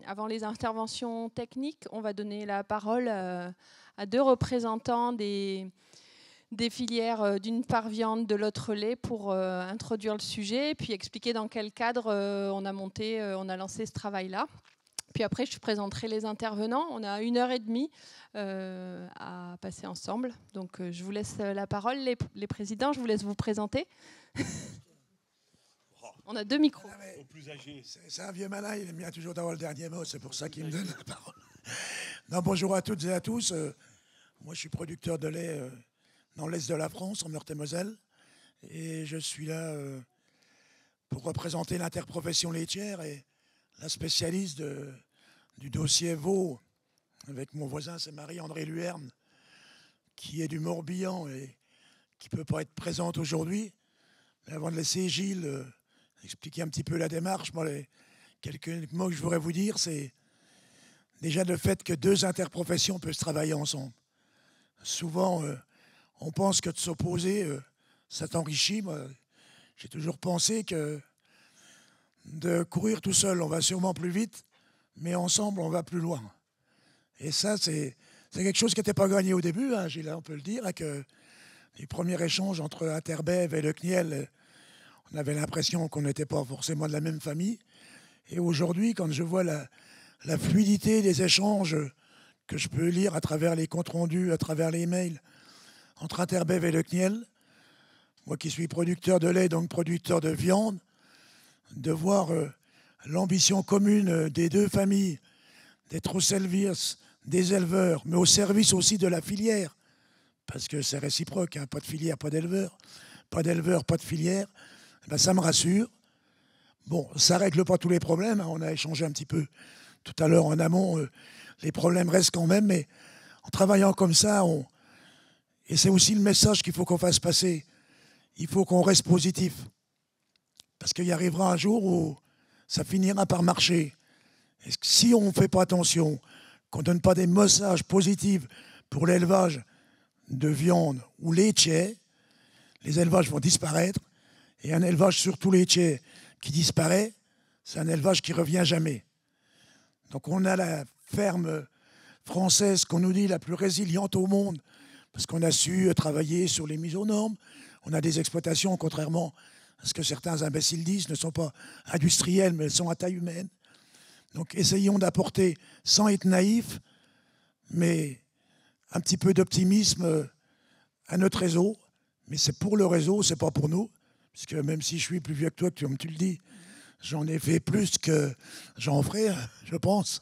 Avant les interventions techniques, on va donner la parole à deux représentants des filières, d'une part viande, de l'autre lait, pour introduire le sujet et puis expliquer dans quel cadre on a lancé ce travail-là. Puis après, je présenterai les intervenants. On a 1h30 à passer ensemble. Donc, je vous laisse la parole, les présidents. Je vous laisse vous présenter. On a 2 micros. Aux plus âgés. C'est un vieux malin, il aime bien toujours d'avoir le dernier mot. C'est pour ça qu'il me donne la parole. Non, bonjour à toutes et à tous. Moi, je suis producteur de lait dans l'est de la France, en Meurthe-et-Moselle. Et je suis là pour représenter l'interprofession laitière et la spécialiste du dossier veau, avec mon voisin, c'est Marie-André Luerne, qui est du Morbihan et qui ne peut pas être présente aujourd'hui. Mais avant de laisser Gilles expliquer un petit peu la démarche, moi, les quelques mots que je voudrais vous dire, c'est déjà le fait que deux interprofessions peuvent travailler ensemble. Souvent, on pense que de s'opposer, ça t'enrichit. Moi, j'ai toujours pensé que de courir tout seul, on va sûrement plus vite, mais ensemble, on va plus loin. Et ça, c'est quelque chose qui n'était pas gagné au début, hein, Gilles, on peut le dire, avec les premiers échanges entre Interbev et le CNIEL. On avait l'impression qu'on n'était pas forcément de la même famille. Et aujourd'hui, quand je vois la fluidité des échanges que je peux lire à travers les comptes rendus, à travers les mails, entre Interbev et le CNIEL, moi qui suis producteur de lait, donc producteur de viande, de voir l'ambition commune des deux familles, d'être au service des éleveurs, mais au service aussi de la filière, parce que c'est réciproque, hein, pas de filière, pas d'éleveur, pas d'éleveur, pas de filière, ben ça me rassure. Bon, ça ne règle pas tous les problèmes, hein, on a échangé un petit peu tout à l'heure en amont, les problèmes restent quand même, mais en travaillant comme ça, et c'est aussi le message qu'il faut qu'on fasse passer, il faut qu'on reste positif. Parce qu'il y arrivera un jour où ça finira par marcher. Et si on ne fait pas attention, qu'on ne donne pas des messages positifs pour l'élevage de viande ou laitier, les élevages vont disparaître. Et un élevage surtout laitier qui disparaît, c'est un élevage qui ne revient jamais. Donc on a la ferme française qu'on nous dit la plus résiliente au monde, parce qu'on a su travailler sur les mises aux normes. On a des exploitations, contrairement à ce que certains imbéciles disent, ne sont pas industrielles, mais elles sont à taille humaine. Donc essayons d'apporter, sans être naïfs, mais un petit peu d'optimisme à notre réseau. Mais c'est pour le réseau, c'est pas pour nous. Puisque même si je suis plus vieux que toi, comme tu le dis, j'en ai fait plus que j'en ferai, je pense.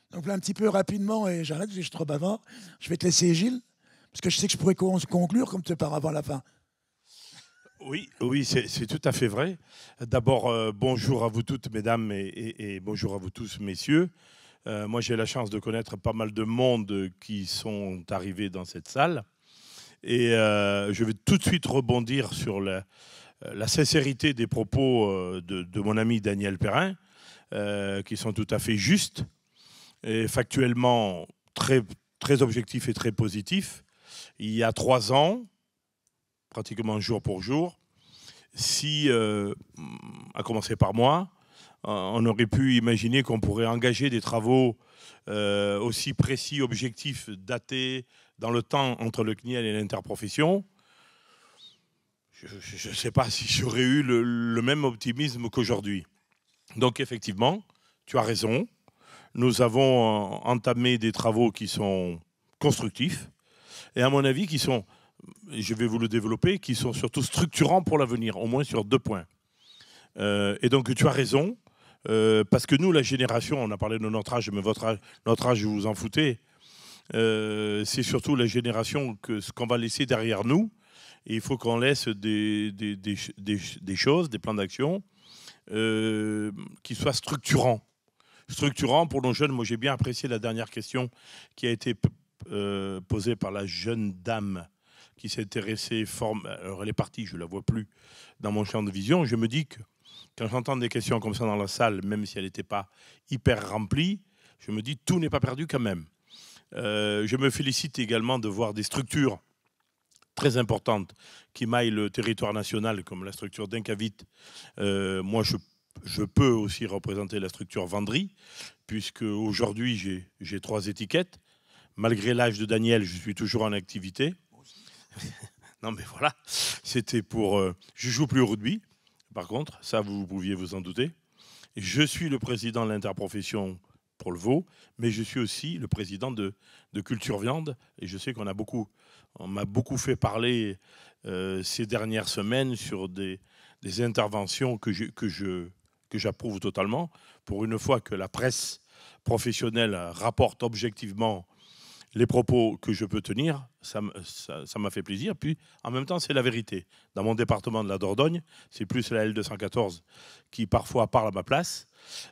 Donc là, un petit peu rapidement, et j'arrête, je suis trop bavard, je vais te laisser Gilles, parce que je sais que je pourrais conclure comme tu pars avant la fin. Oui, oui, c'est tout à fait vrai. D'abord, bonjour à vous toutes, mesdames, et bonjour à vous tous, messieurs. Moi, j'ai la chance de connaître pas mal de monde qui sont arrivés dans cette salle. Et je vais tout de suite rebondir sur la sincérité des propos de mon ami Daniel Perrin, qui sont tout à fait justes et factuellement très, très objectifs et très positifs. Il y a 3 ans, pratiquement jour pour jour, si, à commencer par moi, on aurait pu imaginer qu'on pourrait engager des travaux aussi précis, objectifs, datés dans le temps entre le CNIEL et l'interprofession. Je ne sais pas si j'aurais eu le même optimisme qu'aujourd'hui. Donc effectivement, tu as raison. Nous avons entamé des travaux qui sont constructifs et à mon avis qui sont, je vais vous le développer, qui sont surtout structurants pour l'avenir, au moins sur 2 points. Et donc tu as raison, parce que nous, la génération, on a parlé de notre âge, mais notre âge, vous vous en foutez, c'est surtout la génération ce qu'on va laisser derrière nous. Et il faut qu'on laisse des choses, des plans d'action qui soient structurants. Structurants pour nos jeunes. Moi, j'ai bien apprécié la dernière question qui a été posée par la jeune dame qui s'est intéressée. Alors, elle est partie, je ne la vois plus dans mon champ de vision. Je me dis que quand j'entends des questions comme ça dans la salle, même si elle n'était pas hyper remplie, je me dis tout n'est pas perdu quand même. Je me félicite également de voir des structures très importantes qui maillent le territoire national, comme la structure d'Incavit. Moi, je je peux aussi représenter la structure Vendry, puisque aujourd'hui j'ai 3 étiquettes. Malgré l'âge de Daniel, je suis toujours en activité. Non mais voilà, c'était pour... je joue plus au rugby, par contre, ça vous pouviez vous en douter. Je suis le président de l'interprofession pour le veau, mais je suis aussi le président de Culture Viande. Et je sais on m'a beaucoup fait parler ces dernières semaines sur des interventions que j'approuve totalement. Pour une fois que la presse professionnelle rapporte objectivement les propos que je peux tenir, ça m'a fait plaisir. Puis, en même temps, c'est la vérité. Dans mon département de la Dordogne, c'est plus la L214 qui parfois parle à ma place.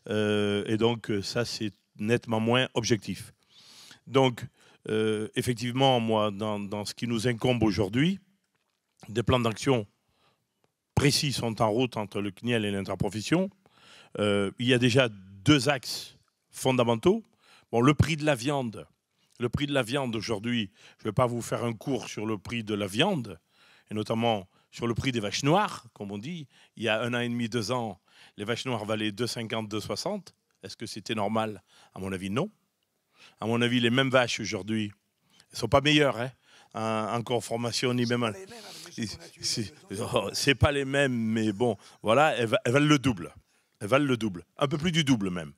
Et donc, ça, c'est nettement moins objectif. Donc, effectivement, moi, dans ce qui nous incombe aujourd'hui, des plans d'action précis sont en route entre le CNIEL et l'interprofession. Il y a déjà 2 axes fondamentaux. Bon, le prix de la viande. Le prix de la viande aujourd'hui, je ne vais pas vous faire un cours sur le prix de la viande, et notamment sur le prix des vaches noires, comme on dit. Il y a 1 an et demi, 2 ans, les vaches noires valaient 2,50, 2,60. Est-ce que c'était normal? À mon avis, non. À mon avis, les mêmes vaches aujourd'hui, elles ne sont pas meilleures en conformation, ni même... C'est pas les mêmes, mais bon, voilà, elles valent le double. Elles valent le double, un peu plus du double même.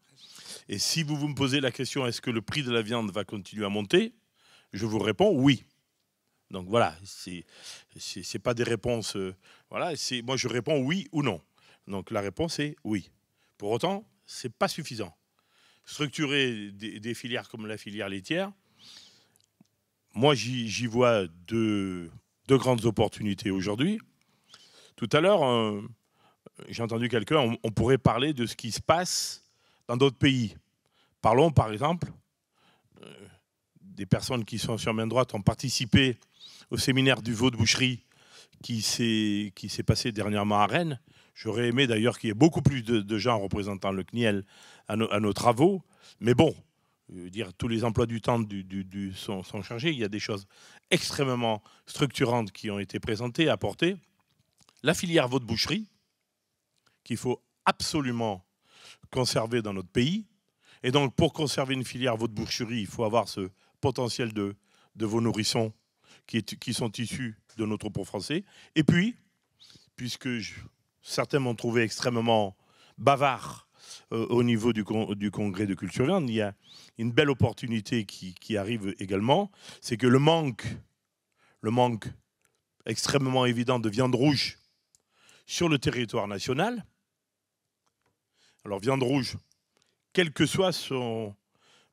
Et si vous me posez la question, est-ce que le prix de la viande va continuer à monter? Je vous réponds oui. Donc voilà, c'est pas des réponses... voilà, moi je réponds oui ou non. Donc la réponse est oui. Pour autant, c'est pas suffisant. Structurer des filières comme la filière laitière, moi j'y vois deux grandes opportunités aujourd'hui. Tout à l'heure, j'ai entendu quelqu'un, on pourrait parler de ce qui se passe dans d'autres pays. Parlons par exemple, des personnes qui sont sur main droite ont participé au séminaire du veau de boucherie qui s'est passé dernièrement à Rennes. J'aurais aimé d'ailleurs qu'il y ait beaucoup plus de gens représentant le CNIEL à nos travaux. Mais bon, tous les emplois du temps sont chargés. Il y a des choses extrêmement structurantes qui ont été présentées, apportées. La filière veau de boucherie, qu'il faut absolument conserver dans notre pays. Et donc, pour conserver une filière veau de boucherie, il faut avoir ce potentiel de veaux nourrissons qui sont issus de notre troupeau français. Et puis, puisque certains m'ont trouvé extrêmement bavard au niveau du congrès de Culture Viande, il y a une belle opportunité qui arrive également, c'est que le manque extrêmement évident de viande rouge sur le territoire national. Alors, viande rouge, quel que soit son...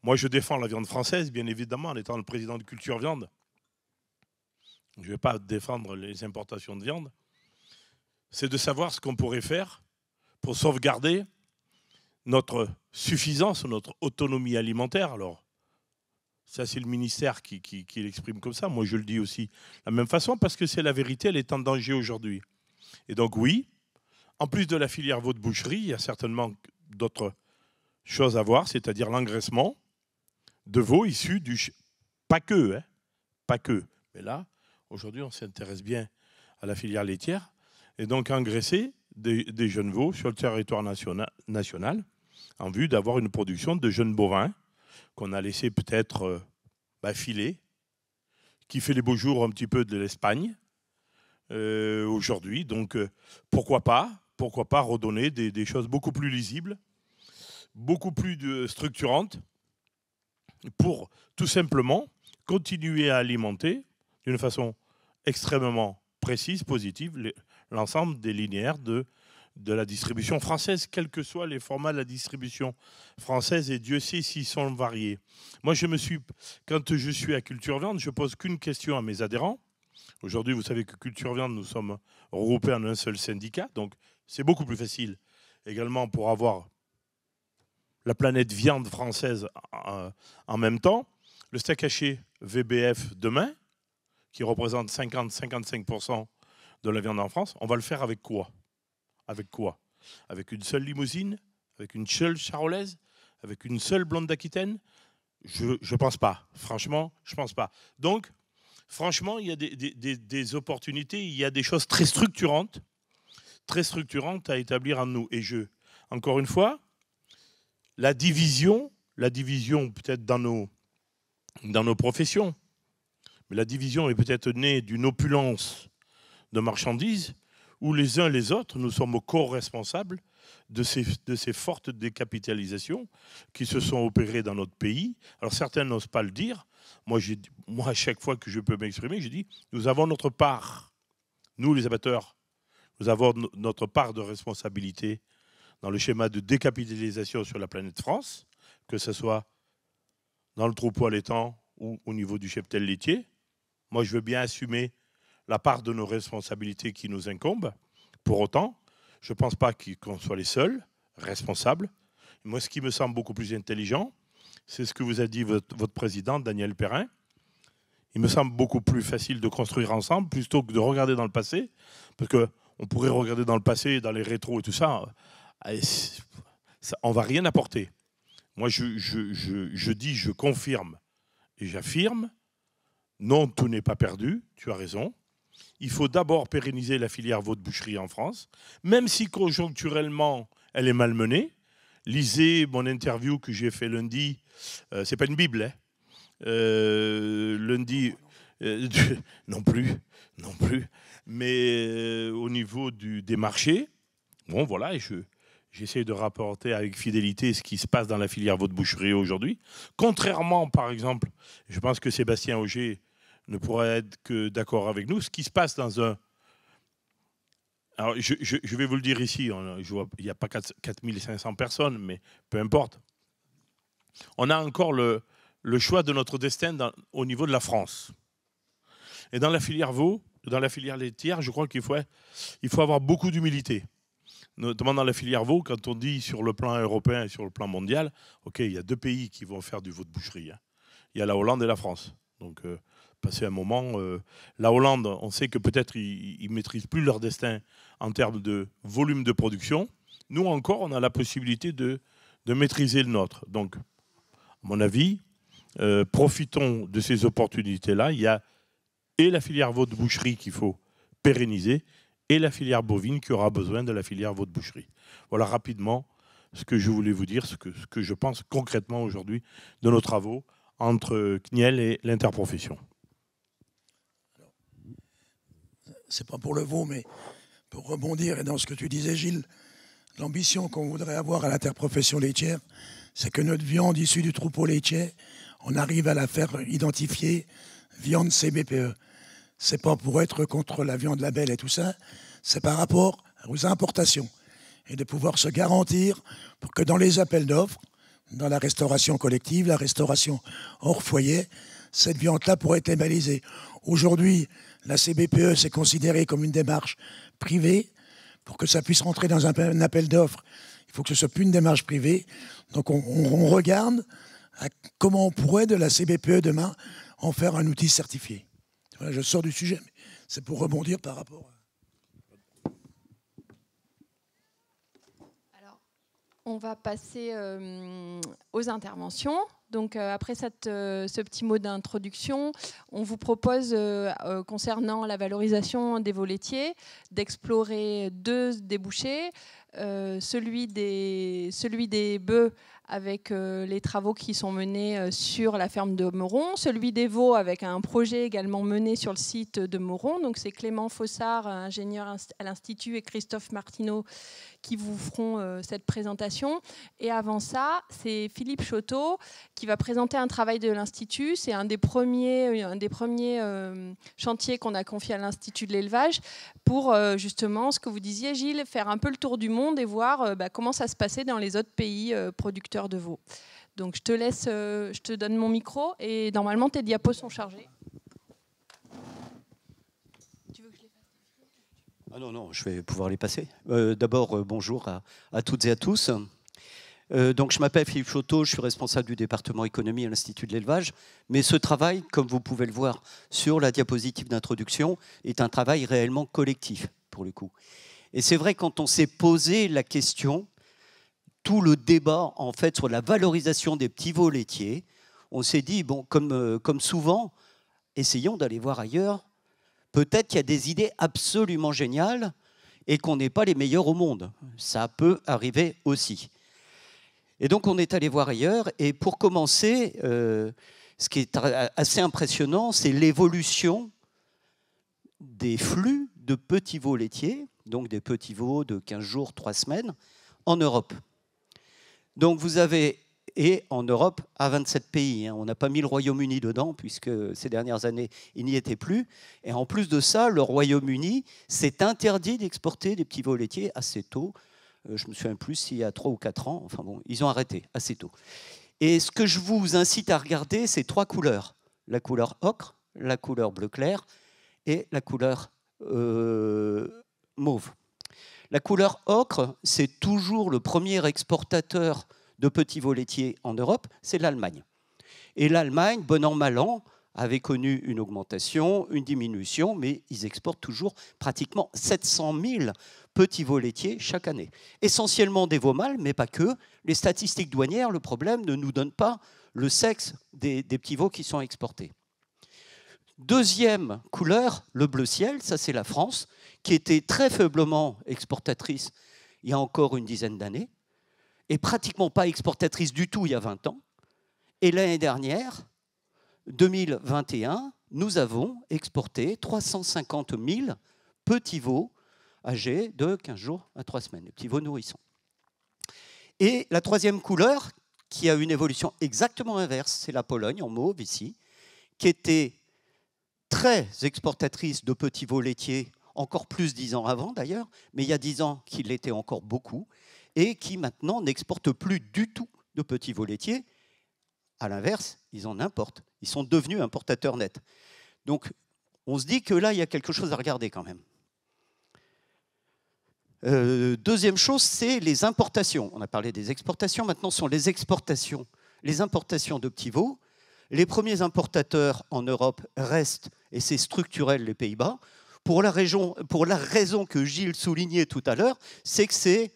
Moi, je défends la viande française, bien évidemment, en étant le président de Culture Viande. Je ne vais pas défendre les importations de viande. C'est de savoir ce qu'on pourrait faire pour sauvegarder notre suffisance, notre autonomie alimentaire. Alors, ça, c'est le ministère qui l'exprime comme ça. Moi, je le dis aussi de la même façon, parce que c'est la vérité, elle est en danger aujourd'hui. Et donc, oui, en plus de la filière veau de boucherie, il y a certainement d'autres choses à voir, c'est-à-dire l'engraissement de veaux issus du... Pas que, pas que. Mais là, aujourd'hui, on s'intéresse bien à la filière laitière. Et donc, engraisser des jeunes veaux sur le territoire national en vue d'avoir une production de jeunes bovins qu'on a laissé peut-être filer, qui fait les beaux jours un petit peu de l'Espagne aujourd'hui. Donc, pourquoi pas redonner des choses beaucoup plus lisibles, beaucoup plus structurantes, pour tout simplement continuer à alimenter d'une façon extrêmement précise, positive, l'ensemble des linéaires de la distribution française, quels que soient les formats de la distribution française, et Dieu sait s'ils sont variés. Moi, quand je suis à Culture Viande, je pose qu'une question à mes adhérents. Aujourd'hui, vous savez que Culture Viande, nous sommes regroupés en un seul syndicat, donc c'est beaucoup plus facile également pour avoir la planète viande française en même temps. Le steak haché VBF demain, qui représente 50-55% de la viande en France, on va le faire avec quoi? Avec quoi? Avec une seule limousine? Avec une seule charolaise? Avec une seule blonde d'Aquitaine? Je pense pas. Franchement, je pense pas. Donc, franchement, il y a des opportunités, il y a des choses très structurantes à établir en nous. Et encore une fois, la division peut-être dans nos professions, mais la division est peut-être née d'une opulence de marchandises où les uns les autres, nous sommes co-responsables de ces fortes décapitalisations qui se sont opérées dans notre pays. Alors certains n'osent pas le dire. Moi, à chaque fois que je peux m'exprimer, je dis, nous avons notre part, nous les abatteurs, nous avons notre part de responsabilité dans le schéma de décapitalisation sur la planète France, que ce soit dans le troupeau allaitant ou au niveau du cheptel laitier. Moi, je veux bien assumer la part de nos responsabilités qui nous incombent. Pour autant, je ne pense pas qu'on soit les seuls responsables. Moi, ce qui me semble beaucoup plus intelligent, c'est ce que vous a dit votre président, Daniel Perrin. Il me semble beaucoup plus facile de construire ensemble plutôt que de regarder dans le passé, parce qu'on pourrait regarder dans le passé, dans les rétros et tout ça, on ne va rien apporter. Moi, je dis, je confirme et j'affirme, non, tout n'est pas perdu, tu as raison. Il faut d'abord pérenniser la filière veau-de-boucherie en France, même si conjoncturellement, elle est malmenée. Lisez mon interview que j'ai fait lundi, c'est pas une Bible, hein. Lundi, non plus, mais au niveau des marchés, bon voilà, et j'essaie de rapporter avec fidélité ce qui se passe dans la filière veau-de-boucherie aujourd'hui. Contrairement, par exemple, je pense que Sébastien Auger ne pourrait être que d'accord avec nous, ce qui se passe dans un... Alors, je vais vous le dire ici, il n'y a pas 4500 personnes, mais peu importe. On a encore le choix de notre destin au niveau de la France. Et dans la filière veau, dans la filière laitière, je crois qu'il faut avoir beaucoup d'humilité. Notamment dans la filière veau, quand on dit sur le plan européen et sur le plan mondial, ok, il y a 2 pays qui vont faire du veau de boucherie. Hein. Il y a la Hollande et la France. Donc, passer un moment, la Hollande, on sait que peut-être ils ne maîtrisent plus leur destin en termes de volume de production. Nous encore, on a la possibilité de maîtriser le nôtre. Donc, à mon avis, profitons de ces opportunités-là. Il y a et la filière veau de boucherie qu'il faut pérenniser et la filière bovine qui aura besoin de la filière veau de boucherie. Voilà rapidement ce que je voulais vous dire, ce que je pense concrètement aujourd'hui de nos travaux entre CNIEL et l'interprofession. C'est pas pour le veau, mais pour rebondir et dans ce que tu disais, Gilles, l'ambition qu'on voudrait avoir à l'interprofession laitière, c'est que notre viande issue du troupeau laitier, on arrive à la faire identifier viande CBPE. C'est pas pour être contre la viande label et tout ça, c'est par rapport aux importations et de pouvoir se garantir pour que dans les appels d'offres, dans la restauration collective, la restauration hors foyer, cette viande-là pourrait être labellisée. Aujourd'hui, la CBPE, c'est considéré comme une démarche privée. Pour que ça puisse rentrer dans un appel d'offres, il faut que ce soit plus une démarche privée. Donc on regarde à comment on pourrait de la CBPE demain en faire un outil certifié. Voilà, je sors du sujet, mais c'est pour rebondir par rapport à... Alors, on va passer aux interventions. Donc, après ce petit mot d'introduction, on vous propose, concernant la valorisation des veaux laitiers, d'explorer 2 débouchés. Celui des bœufs avec les travaux qui sont menés sur la ferme de Meuron, celui des veaux avec un projet également mené sur le site de Meuron. Donc c'est Clément Fossard, ingénieur à l'Institut, et Christophe Martineau qui vous feront cette présentation. Et avant ça, c'est Philippe Choteau qui va présenter un travail de l'Institut. C'est un des premiers chantiers qu'on a confié à l'Institut de l'élevage pour justement, ce que vous disiez Gilles, faire un peu le tour du monde et voir comment ça se passait dans les autres pays producteurs de veaux. Donc je te donne mon micro et normalement tes diapos sont chargés. Tu veux que je les fasse ? Ah non, je vais pouvoir les passer. D'abord, bonjour à toutes et à tous. Donc, je m'appelle Philippe Choteau, je suis responsable du département économie à l'Institut de l'élevage. Mais ce travail, comme vous pouvez le voir sur la diapositive d'introduction, est un travail réellement collectif, pour le coup. Et c'est vrai, quand on s'est posé la question, tout le débat en fait sur la valorisation des petits veaux laitiers, on s'est dit, bon, comme souvent, essayons d'aller voir ailleurs. Peut-être qu'il y a des idées absolument géniales et qu'on n'est pas les meilleurs au monde. Ça peut arriver aussi. Et donc on est allé voir ailleurs, et pour commencer, ce qui est assez impressionnant, c'est l'évolution des flux de petits veaux laitiers, donc des petits veaux de 15 jours, 3 semaines, en Europe. Donc vous avez, et en Europe, à 27 pays, hein, on n'a pas mis le Royaume-Uni dedans, puisque ces dernières années, il n'y était plus. Et en plus de ça, le Royaume-Uni s'est interdit d'exporter des petits veaux laitiers assez tôt. Je me souviens plus s'il y a 3 ou 4 ans. Enfin bon, ils ont arrêté assez tôt. Et ce que je vous incite à regarder, c'est 3 couleurs. La couleur ocre, la couleur bleu clair et la couleur mauve. La couleur ocre, c'est toujours le premier exportateur de petits veaux laitiers en Europe, c'est l'Allemagne. Et l'Allemagne, bon an, mal an, avait connu une augmentation, une diminution, mais ils exportent toujours pratiquement 700 000 petits veaux laitiers chaque année. Essentiellement des veaux mâles, mais pas que. Les statistiques douanières, le problème, ne nous donnent pas le sexe des petits veaux qui sont exportés. Deuxième couleur, le bleu ciel, ça c'est la France, qui était très faiblement exportatrice il y a encore une dizaine d'années, et pratiquement pas exportatrice du tout il y a 20 ans. Et l'année dernière, 2021, nous avons exporté 350 000 petits veaux âgés de 15 jours à 3 semaines, les petits veaux nourrissons. Et la troisième couleur, qui a une évolution exactement inverse, c'est la Pologne, en mauve ici, qui était très exportatrice de petits veaux laitiers, encore plus 10 ans avant d'ailleurs, mais il y a 10 ans qu'il l'était encore beaucoup, et qui maintenant n'exporte plus du tout de petits veaux laitiers. À l'inverse, ils en importent. Ils sont devenus importateurs nets. Donc, on se dit que là, il y a quelque chose à regarder quand même. Deuxième chose, c'est les importations. On a parlé des exportations, maintenant ce sont les exportations. Les importations de petits veaux. Les premiers importateurs en Europe restent, et c'est structurel, les Pays-Bas. Pour la raison que Gilles soulignait tout à l'heure, c'est que c'est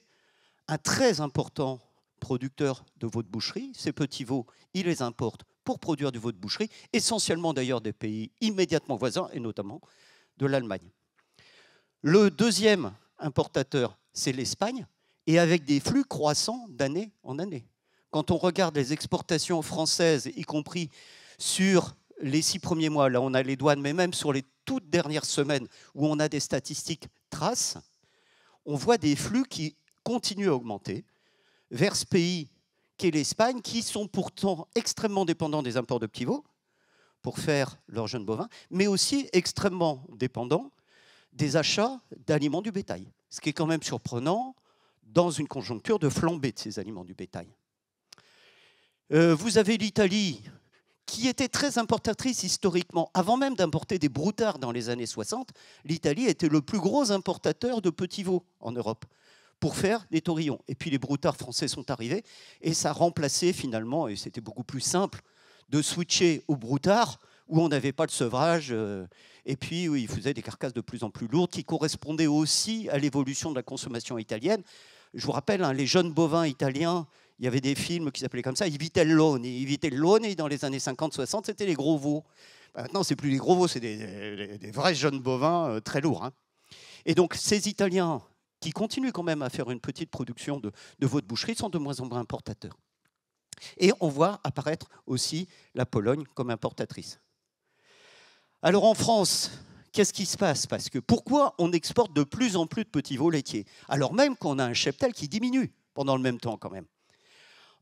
un très important producteur de veaux de boucherie. Ces petits veaux, ils les importent pour produire du veau de boucherie, essentiellement d'ailleurs des pays immédiatement voisins, et notamment de l'Allemagne. Le deuxième importateur, c'est l'Espagne, et avec des flux croissants d'année en année. Quand on regarde les exportations françaises, y compris sur les 6 premiers mois, là on a les douanes, mais même sur les toutes dernières semaines où on a des statistiques traces, on voit des flux qui continuent à augmenter vers ce pays qu'est l'Espagne, qui sont pourtant extrêmement dépendants des imports de petits veaux pour faire leurs jeunes bovins, mais aussi extrêmement dépendants des achats d'aliments du bétail. Ce qui est quand même surprenant dans une conjoncture de flambée de ces aliments du bétail. Vous avez l'Italie, qui était très importatrice historiquement. Avant même d'importer des broutards dans les années 60, l'Italie était le plus gros importateur de petits veaux en Europe pour faire des taurillons. Et puis les broutards français sont arrivés et ça a remplacé finalement, et c'était beaucoup plus simple, de switcher aux broutards où on n'avait pas de sevrage et puis où ils faisaient des carcasses de plus en plus lourdes qui correspondaient aussi à l'évolution de la consommation italienne. Je vous rappelle, hein, les jeunes bovins italiens, il y avait des films qui s'appelaient comme ça, I Vitelloni. I Vitelloni, dans les années 50-60, c'était les gros veaux. Maintenant, ce n'est plus les gros veaux, c'est des vrais jeunes bovins très lourds. Hein. Et donc, ces Italiens qui continuent quand même à faire une petite production de veaux de boucherie sont de moins en moins importateurs. Et on voit apparaître aussi la Pologne comme importatrice. Alors en France, qu'est-ce qui se passe? Parce que pourquoi on exporte de plus en plus de petits veaux laitiers, alors même qu'on a un cheptel qui diminue pendant le même temps quand même.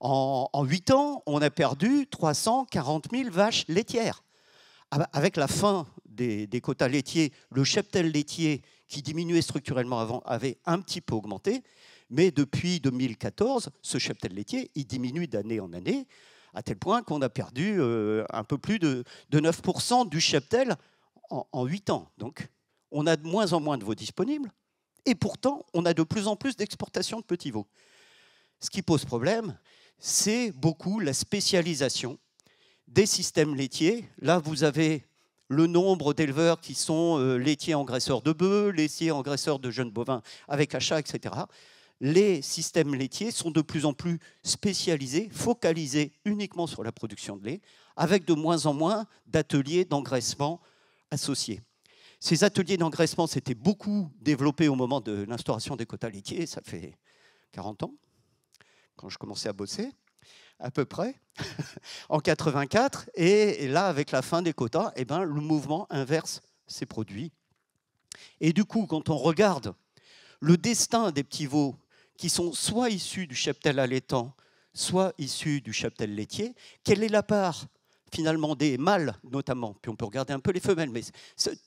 En 8 ans, on a perdu 340 000 vaches laitières. Avec la fin des quotas laitiers, le cheptel laitier qui diminuait structurellement avant avait un petit peu augmenté, mais depuis 2014, ce cheptel laitier, il diminue d'année en année, à tel point qu'on a perdu un peu plus de 9% du cheptel en 8 ans. Donc, on a de moins en moins de veaux disponibles, et pourtant, on a de plus en plus d'exportations de petits veaux. Ce qui pose problème, c'est beaucoup la spécialisation des systèmes laitiers. Là, vous avez le nombre d'éleveurs qui sont laitiers engraisseurs de bœufs, laitiers engraisseurs de jeunes bovins avec achat, etc. Les systèmes laitiers sont de plus en plus spécialisés, focalisés uniquement sur la production de lait, avec de moins en moins d'ateliers d'engraissement associés. Ces ateliers d'engraissement s'étaient beaucoup développés au moment de l'instauration des quotas laitiers, ça fait 40 ans, quand je commençais à bosser, à peu près, en 84. Et là, avec la fin des quotas, eh ben, le mouvement inverse s'est produit. Et du coup, quand on regarde le destin des petits veaux qui sont soit issus du cheptel allaitant, soit issus du cheptel laitier, quelle est la part finalement des mâles notamment, puis on peut regarder un peu les femelles, mais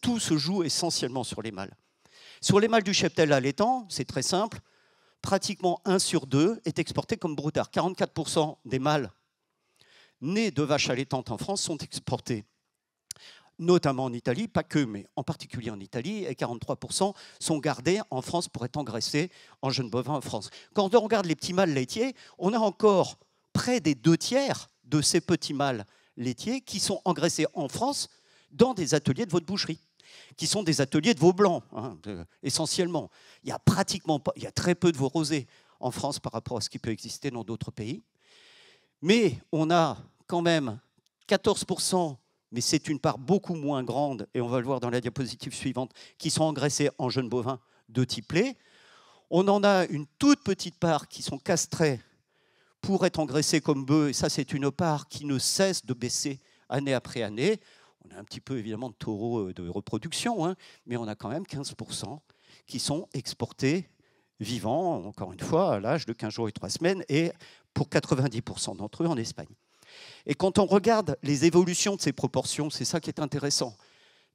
tout se joue essentiellement sur les mâles. Sur les mâles du cheptel allaitant, c'est très simple, pratiquement 1 sur 2 est exporté comme broutard. 44% des mâles nés de vaches allaitantes en France sont exportés, notamment en Italie, pas que, mais en particulier en Italie, et 43% sont gardés en France pour être engraissés en jeunes bovins en France. Quand on regarde les petits mâles laitiers, on a encore près des 2/3 de ces petits mâles laitiers qui sont engraissés en France dans des ateliers de veau de boucherie, qui sont des ateliers de veau blanc, hein, essentiellement. Il y a pratiquement pas, il y a très peu de veau rosé en France par rapport à ce qui peut exister dans d'autres pays. Mais on a quand même 14%, mais c'est une part beaucoup moins grande, et on va le voir dans la diapositive suivante, qui sont engraissés en jeunes bovins de type lait. On en a une toute petite part qui sont castrés pour être engraissés comme bœufs, et ça c'est une part qui ne cesse de baisser année après année. On a un petit peu évidemment de taureaux de reproduction, hein, mais on a quand même 15% qui sont exportés vivants, encore une fois, à l'âge de 15 jours et 3 semaines, et pour 90% d'entre eux en Espagne. Et quand on regarde les évolutions de ces proportions, c'est ça qui est intéressant.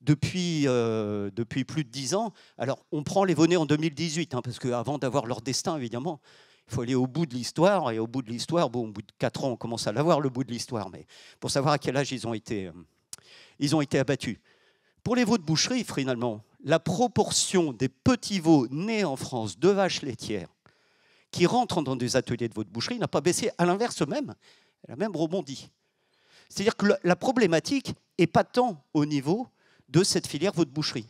Depuis plus de 10 ans, alors on prend les veaux-nés en 2018, hein, parce qu'avant d'avoir leur destin, évidemment, il faut aller au bout de l'histoire, et au bout de l'histoire, bon, au bout de 4 ans, on commence à l'avoir, le bout de l'histoire, mais pour savoir à quel âge ils ont été abattus. Pour les veaux de boucherie, finalement, la proportion des petits veaux nés en France de vaches laitières qui rentrent dans des ateliers de veaux de boucherie n'a pas baissé, à l'inverse même, elle a même rebondi. C'est-à-dire que la problématique n'est pas tant au niveau de cette filière veau de boucherie.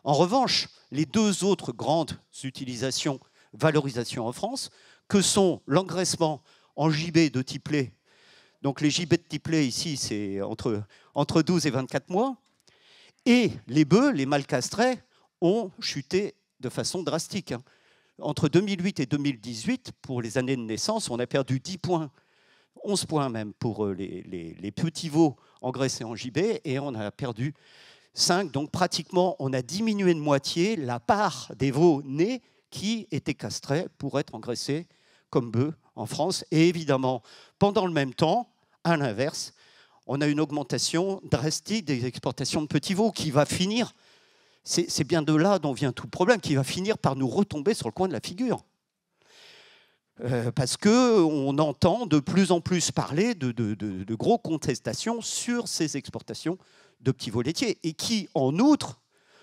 En revanche, les 2 autres grandes utilisations, valorisations en France, que sont l'engraissement en gibet de type lait. Donc les gibets de type lait, ici, c'est entre 12 et 24 mois. Et les bœufs, les mâles castrés, ont chuté de façon drastique. Entre 2008 et 2018, pour les années de naissance, on a perdu 10 points, 11 points même pour les petits veaux engraissés en gibet, et on a perdu 5. Donc pratiquement, on a diminué de moitié la part des veaux nés qui étaient castrés pour être engraissés comme bœufs en France. Et évidemment, pendant le même temps, à l'inverse, on a une augmentation drastique des exportations de petits veaux qui va finir, c'est bien de là dont vient tout le problème, qui va finir par nous retomber sur le coin de la figure. Parce qu'on entend de plus en plus parler de gros contestations sur ces exportations de petits veaux laitiers et qui, en outre,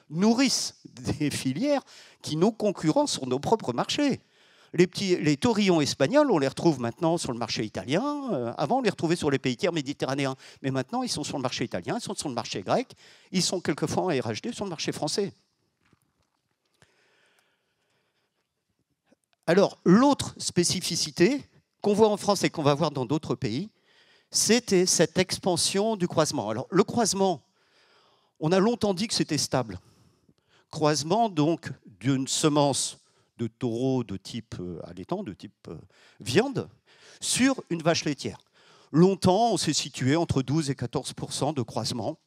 nourrissent des filières qui nous concurrencent sur nos propres marchés. Les taurillons espagnols, on les retrouve maintenant sur le marché italien. Avant, on les retrouvait sur les pays tiers méditerranéens. Mais maintenant, ils sont sur le marché italien, ils sont sur le marché grec, ils sont quelquefois en RHD sur le marché français. Alors, l'autre spécificité qu'on voit en France et qu'on va voir dans d'autres pays, c'était cette expansion du croisement. Alors, le croisement, on a longtemps dit que c'était stable. Croisement, donc, d'une semence de taureau de type allaitant, de type viande, sur une vache laitière. Longtemps, on s'est situé entre 12 et 14% de croisement,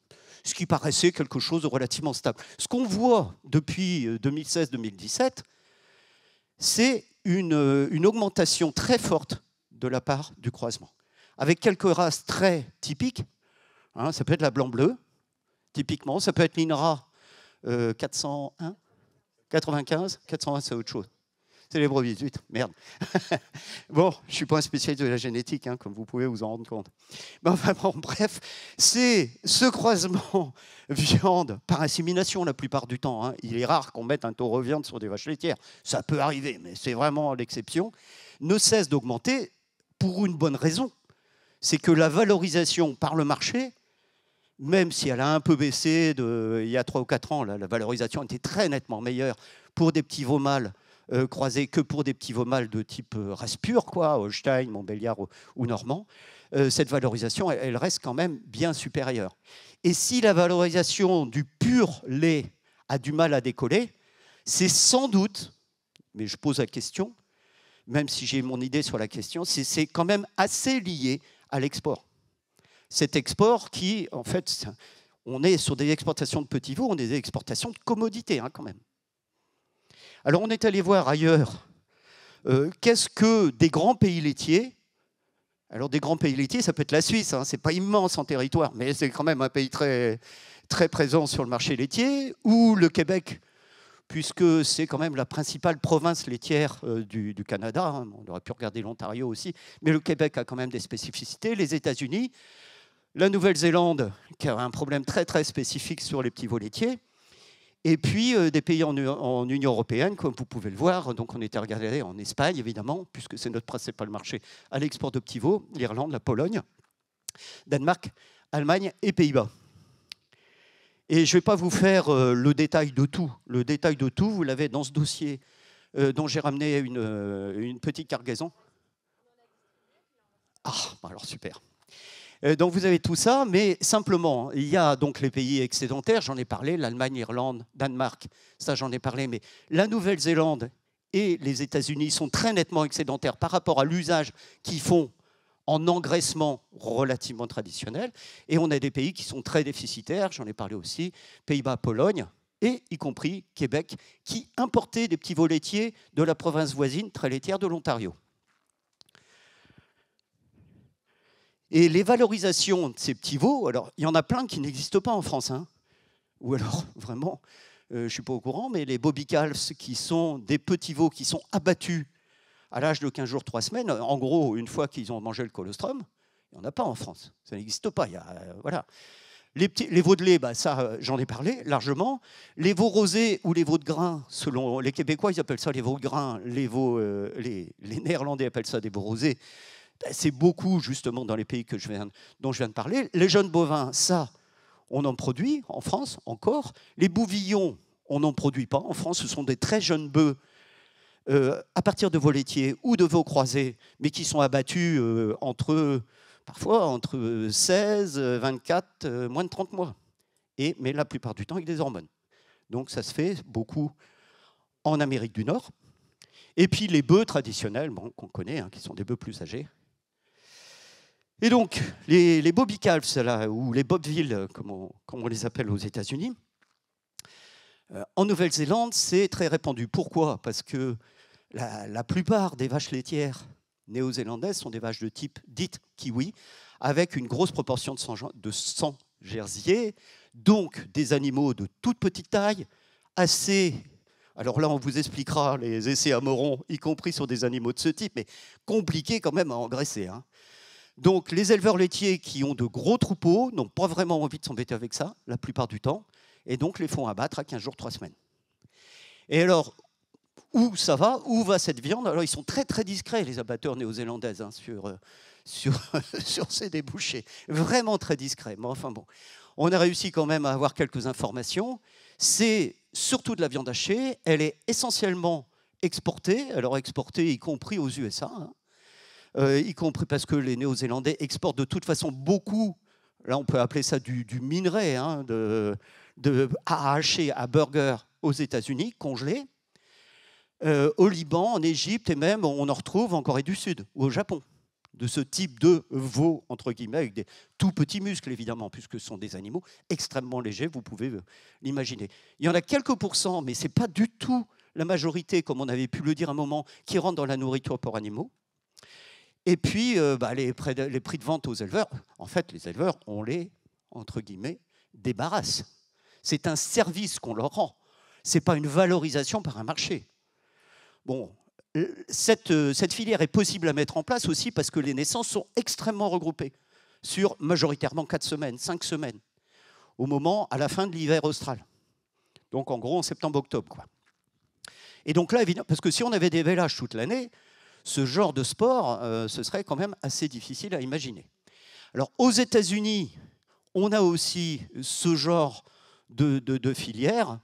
ce qui paraissait quelque chose de relativement stable. Ce qu'on voit depuis 2016-2017, c'est une augmentation très forte de la part du croisement, avec quelques races très typiques. Hein, ça peut être la blanc-bleu, typiquement, ça peut être l'INRA 401, 95, 401, c'est autre chose. C'est les brebis, zut, merde. Bon, je ne suis pas un spécialiste de la génétique, hein, comme vous pouvez vous en rendre compte. Mais enfin, bon, bref, c'est ce croisement viande par insémination la plupart du temps. Hein. Il est rare qu'on mette un taureau viande sur des vaches laitières. Ça peut arriver, mais c'est vraiment l'exception. Ne cesse d'augmenter pour une bonne raison. C'est que la valorisation par le marché, même si elle a un peu baissé il y a 3 ou 4 ans, la valorisation était très nettement meilleure pour des petits veaux mâles croisés que pour des petits veaux mâles de type race pure, quoi, Holstein, Montbéliard ou Normand. Cette valorisation, elle reste quand même bien supérieure. Et si la valorisation du pur lait a du mal à décoller, c'est sans doute, mais je pose la question, même si j'ai mon idée sur la question, c'est quand même assez lié à l'export. Cet export qui, en fait, on est sur des exportations de petits veaux, on est des exportations de commodités quand même. Alors on est allé voir ailleurs qu'est-ce que des grands pays laitiers. Alors des grands pays laitiers, ça peut être la Suisse, ce n'est pas immense en territoire, mais c'est quand même un pays très, très présent sur le marché laitier, ou le Québec, puisque c'est quand même la principale province laitière du Canada. On aurait pu regarder l'Ontario aussi, mais le Québec a quand même des spécificités. Les États-Unis, la Nouvelle-Zélande, qui a un problème très, très spécifique sur les petits veaux laitiers, et puis des pays en Union européenne, comme vous pouvez le voir. Donc on était regardé en Espagne, évidemment, puisque c'est notre principal marché à l'export de petits veaux, l'Irlande, la Pologne, Danemark, Allemagne et Pays-Bas. Et je ne vais pas vous faire le détail de tout. Le détail de tout, vous l'avez dans ce dossier dont j'ai ramené une petite cargaison. Ah, alors super. Donc vous avez tout ça, mais simplement, il y a donc les pays excédentaires, j'en ai parlé, l'Allemagne, l'Irlande, Danemark, ça j'en ai parlé, mais la Nouvelle-Zélande et les États-Unis sont très nettement excédentaires par rapport à l'usage qu'ils font en engraissement relativement traditionnel, et on a des pays qui sont très déficitaires, j'en ai parlé aussi, Pays-Bas, Pologne, et y compris Québec, qui importaient des petits veaux laitiers de la province voisine, très laitière de l'Ontario. Et les valorisations de ces petits veaux, alors il y en a plein qui n'existent pas en France, ou alors vraiment, je ne suis pas au courant, mais les bobby calves, qui sont des petits veaux qui sont abattus à l'âge de 15 jours, 3 semaines, en gros, une fois qu'ils ont mangé le colostrum, il n'y en a pas en France, ça n'existe pas. Voilà. Les veaux de lait, ça j'en ai parlé largement. Les veaux rosés ou les veaux de grain, selon les Québécois, ils appellent ça les veaux de grain, les Néerlandais appellent ça des veaux rosés. C'est beaucoup, justement, dans les pays dont je viens de parler. Les jeunes bovins, ça, on en produit en France, encore. Les bouvillons, on n'en produit pas. En France, ce sont des très jeunes bœufs à partir de veaux laitiers ou de veaux croisés, mais qui sont abattus parfois entre 16, 24, moins de 30 mois. Mais la plupart du temps, avec des hormones. Donc, ça se fait beaucoup en Amérique du Nord. Et puis, les bœufs traditionnels, qu'on connaît, qui sont des bœufs plus âgés. Et donc, les bobby calves, ou les bobvilles, comme on les appelle aux États-Unis, en Nouvelle-Zélande, c'est très répandu. Pourquoi? Parce que la plupart des vaches laitières néo-zélandaises sont des vaches de type dite kiwi, avec une grosse proportion de sang jersier, donc des animaux de toute petite taille, assez... Alors là, on vous expliquera les essais à Moron, y compris sur des animaux de ce type, mais compliqués quand même à engraisser. Donc, les éleveurs laitiers qui ont de gros troupeaux n'ont pas vraiment envie de s'embêter avec ça, la plupart du temps, et donc les font abattre à 15 jours, 3 semaines. Et alors, où ça va? Où va cette viande? Alors, ils sont très, très discrets, les abatteurs néo-zélandais, sur ces débouchés. Vraiment très discrets. Mais enfin bon, on a réussi quand même à avoir quelques informations. C'est surtout de la viande hachée. Elle est essentiellement exportée, alors exportée y compris aux USA, y compris parce que les Néo-Zélandais exportent de toute façon beaucoup, là on peut appeler ça du minerai, de haché à burger aux États-Unis, congelé, au Liban, en Égypte et même on en retrouve en Corée du Sud ou au Japon, de ce type de veau, entre guillemets, avec des tout petits muscles évidemment, puisque ce sont des animaux extrêmement légers, vous pouvez l'imaginer. Il y en a quelques pourcents, mais ce n'est pas du tout la majorité, comme on avait pu le dire à un moment, qui rentrent dans la nourriture pour animaux. Et puis, les prix de vente aux éleveurs, en fait, les éleveurs, on les, entre guillemets, débarrasse. C'est un service qu'on leur rend. Ce n'est pas une valorisation par un marché. Bon, cette filière est possible à mettre en place aussi parce que les naissances sont extrêmement regroupées sur majoritairement 4 semaines, 5 semaines, à la fin de l'hiver austral. Donc, en gros, en septembre-octobre, quoi. Et donc là, évidemment, parce que si on avait des vélages toute l'année, ce genre de sport, ce serait quand même assez difficile à imaginer. Alors, aux États-Unis, on a aussi ce genre de filière.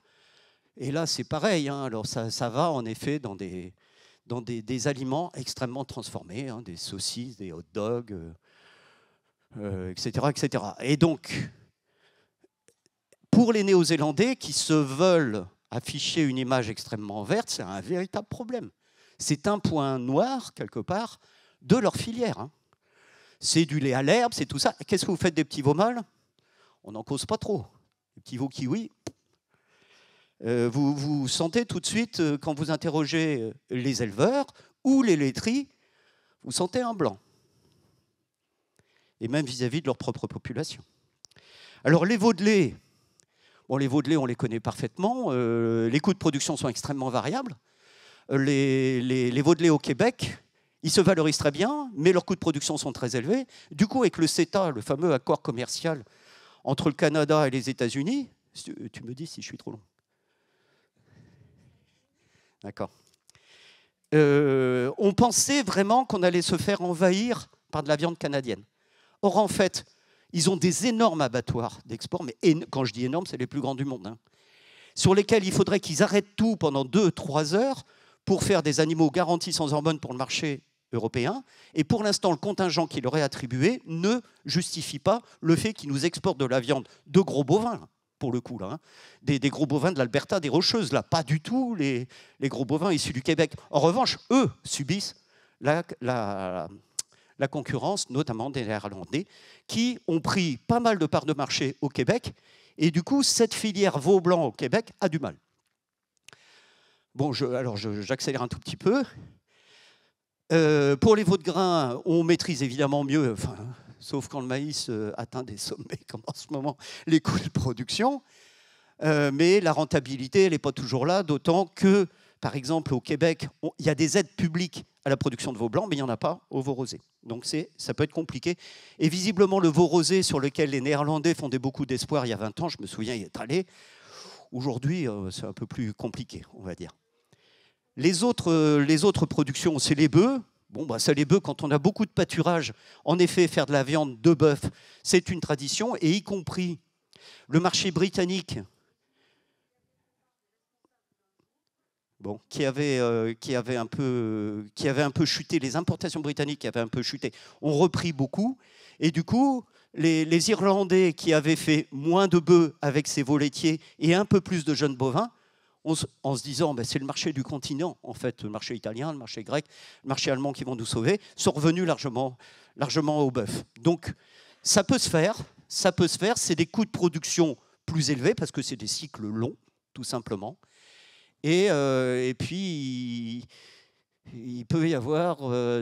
Et là, c'est pareil. Alors, ça va en effet dans des aliments extrêmement transformés, des saucisses, des hot dogs, etc., etc. Et donc, Pour les Néo-Zélandais qui se veulent afficher une image extrêmement verte, c'est un véritable problème. C'est un point noir, quelque part, de leur filière. Hein. C'est du lait à l'herbe, c'est tout ça. Qu'est-ce que vous faites des petits veaux mâles? On n'en cause pas trop. Les petits veaux kiwis, vous sentez tout de suite, quand vous interrogez les éleveurs ou les laiteries, vous sentez un blanc. Et même vis-à-vis de leur propre population. Alors les veaux de lait, bon, les veaux de lait, on les connaît parfaitement. Les coûts de production sont extrêmement variables. Les veaux de lait au Québec, ils se valorisent très bien, mais leurs coûts de production sont très élevés. Du coup, avec le CETA, le fameux accord commercial entre le Canada et les États-Unis, tu me dis si je suis trop long. D'accord. On pensait vraiment qu'on allait se faire envahir par de la viande canadienne. Or, en fait, ils ont des énormes abattoirs d'export, mais quand je dis énormes, c'est les plus grands du monde, hein, sur lesquels il faudrait qu'ils arrêtent tout pendant 2-3 heures pour faire des animaux garantis sans hormones pour le marché européen. Et pour l'instant, le contingent qui leur est attribué ne justifie pas le fait qu'ils nous exportent de la viande de gros bovins, pour le coup, là, hein, des gros bovins de l'Alberta, des Rocheuses, là, pas du tout les gros bovins issus du Québec. En revanche, eux subissent la concurrence, notamment des Néerlandais, qui ont pris pas mal de parts de marché au Québec. Et du coup, cette filière veau blanc au Québec a du mal. Bon, j'accélère un tout petit peu. Pour les veaux de grain, on maîtrise évidemment mieux, enfin, sauf quand le maïs atteint des sommets, comme en ce moment, les coûts de production. Mais la rentabilité, elle n'est pas toujours là, d'autant que, par exemple, au Québec, il y a des aides publiques à la production de veau blanc, mais il n'y en a pas au veau rosé. Donc ça peut être compliqué. Et visiblement, le veau rosé, sur lequel les Néerlandais fondaient beaucoup d'espoir il y a 20 ans, je me souviens y être allé, aujourd'hui, c'est un peu plus compliqué, on va dire. Les autres productions, c'est les bœufs. Bon, bah, c'est les bœufs, quand on a beaucoup de pâturage, en effet, faire de la viande de bœuf, c'est une tradition, et y compris le marché britannique, bon, qui avait un peu chuté, les importations britanniques qui avaient un peu chuté, ont repris beaucoup. Et du coup, les Irlandais qui avaient fait moins de bœufs avec ces veaux laitiers et un peu plus de jeunes bovins, en se disant ben, c'est le marché du continent, en fait, le marché italien, le marché grec, le marché allemand qui vont nous sauver, sont revenus largement au bœuf. Donc ça peut se faire, c'est des coûts de production plus élevés parce que c'est des cycles longs, tout simplement. Et puis, il peut y avoir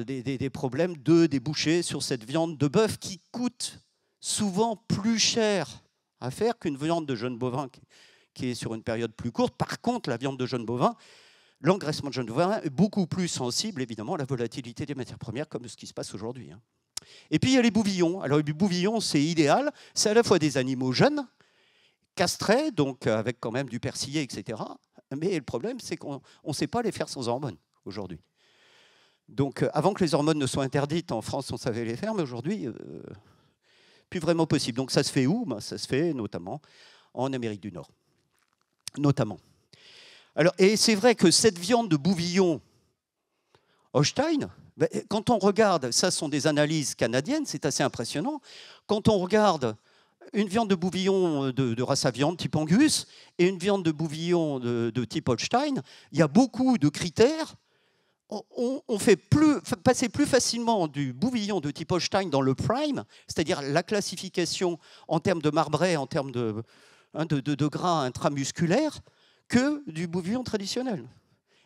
des problèmes de débouchés sur cette viande de bœuf qui coûte souvent plus cher à faire qu'une viande de jeune bovin qui est sur une période plus courte. Par contre, la viande de jeune bovin, l'engraissement de jeune bovin est beaucoup plus sensible, évidemment, à la volatilité des matières premières, comme ce qui se passe aujourd'hui. Et puis, il y a les bouvillons. Alors, les bouvillons, c'est idéal. C'est à la fois des animaux jeunes, castrés, donc avec quand même du persillé, etc. Mais le problème, c'est qu'on ne sait pas les faire sans hormones aujourd'hui. Donc, avant que les hormones ne soient interdites, en France, on savait les faire, mais aujourd'hui, plus vraiment possible. Donc, ça se fait où? Ça se fait notamment en Amérique du Nord. Notamment. Alors, et c'est vrai que cette viande de bouvillon Holstein, quand on regarde, ça sont des analyses canadiennes, c'est assez impressionnant. Quand on regarde une viande de bouvillon de race à viande type Angus et une viande de bouvillon de type Holstein, il y a beaucoup de critères. On fait passer plus facilement du bouvillon de type Holstein dans le prime, c'est-à-dire la classification en termes de marbré, en termes de gras intramusculaire, que du bouvillon traditionnel.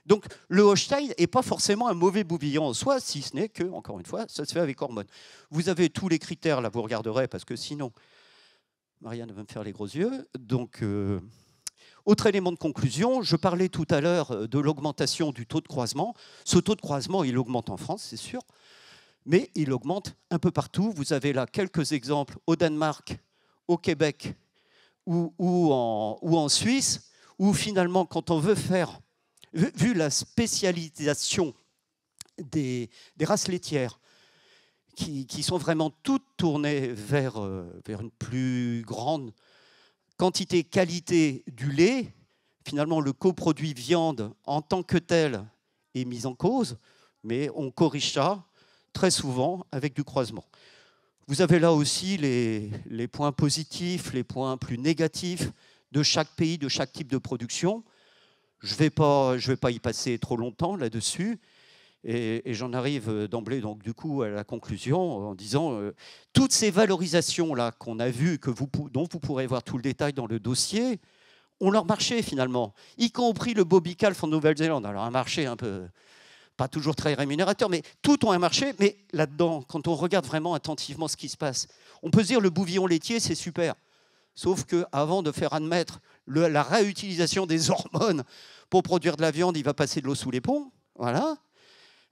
Donc le Holstein n'est pas forcément un mauvais bouvillon en soi, si ce n'est que, encore une fois, ça se fait avec hormones. Vous avez tous les critères, là vous regarderez, parce que sinon, Marianne va me faire les gros yeux. Donc, autre élément de conclusion, je parlais tout à l'heure de l'augmentation du taux de croisement. Ce taux de croisement, il augmente en France, c'est sûr, mais il augmente un peu partout. Vous avez là quelques exemples au Danemark, au Québec ou en Suisse, où finalement, quand on veut faire, vu la spécialisation des races laitières, qui sont vraiment toutes tournées vers une plus grande quantité, qualité du lait, finalement le coproduit viande en tant que tel est mis en cause, mais on corrige ça très souvent avec du croisement. Vous avez là aussi les points positifs, les points plus négatifs de chaque pays, de chaque type de production. Je ne vais pas y passer trop longtemps là-dessus. Et j'en arrive d'emblée donc du coup à la conclusion en disant toutes ces valorisations là qu'on a vues, dont vous pourrez voir tout le détail dans le dossier, ont leur marché finalement, y compris le bobicalf en Nouvelle-Zélande. Alors un marché un peu pas toujours très rémunérateur, mais tout ont un marché. Mais là-dedans, quand on regarde vraiment attentivement ce qui se passe, on peut se dire le bouvillon laitier c'est super, sauf qu'avant de faire admettre la réutilisation des hormones pour produire de la viande, il va passer de l'eau sous les ponts, voilà.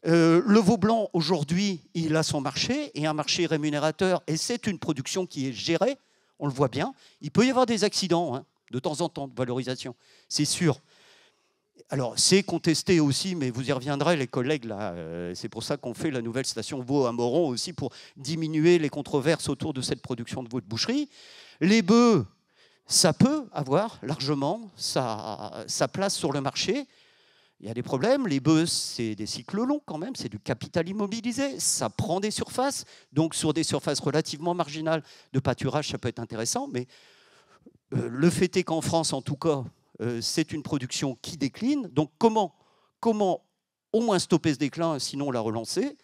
Le veau blanc, aujourd'hui, il a son marché, et un marché rémunérateur, et c'est une production qui est gérée, on le voit bien. Il peut y avoir des accidents, hein, de temps en temps, de valorisation, c'est sûr. Alors, c'est contesté aussi, mais vous y reviendrez, les collègues, là. C'est pour ça qu'on fait la nouvelle station veau à Moron, aussi pour diminuer les controverses autour de cette production de veau de boucherie. Les bœufs, ça peut avoir largement sa place sur le marché. Il y a des problèmes, les bœufs, c'est des cycles longs quand même, c'est du capital immobilisé, ça prend des surfaces, donc sur des surfaces relativement marginales de pâturage, ça peut être intéressant, mais le fait est qu'en France, en tout cas, c'est une production qui décline, donc comment au moins stopper ce déclin, sinon la relancer?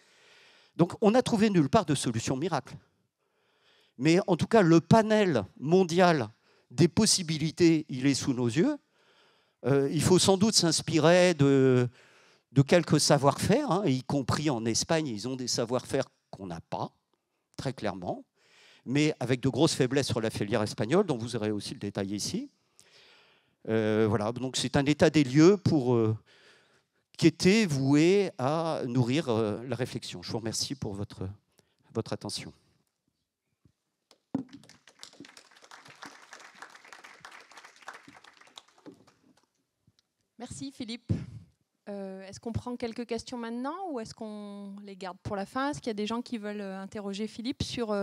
Donc on n'a trouvé nulle part de solution miracle. Mais en tout cas, le panel mondial des possibilités, il est sous nos yeux. Il faut sans doute s'inspirer de quelques savoir-faire, hein, y compris en Espagne, ils ont des savoir-faire qu'on n'a pas, très clairement, mais avec de grosses faiblesses sur la filière espagnole, dont vous aurez aussi le détail ici. Voilà, donc c'est un état des lieux qui était voué à nourrir la réflexion. Je vous remercie pour votre attention. Merci Philippe. Est-ce qu'on prend quelques questions maintenant ou est-ce qu'on les garde pour la fin? Est-ce qu'il y a des gens qui veulent interroger Philippe sur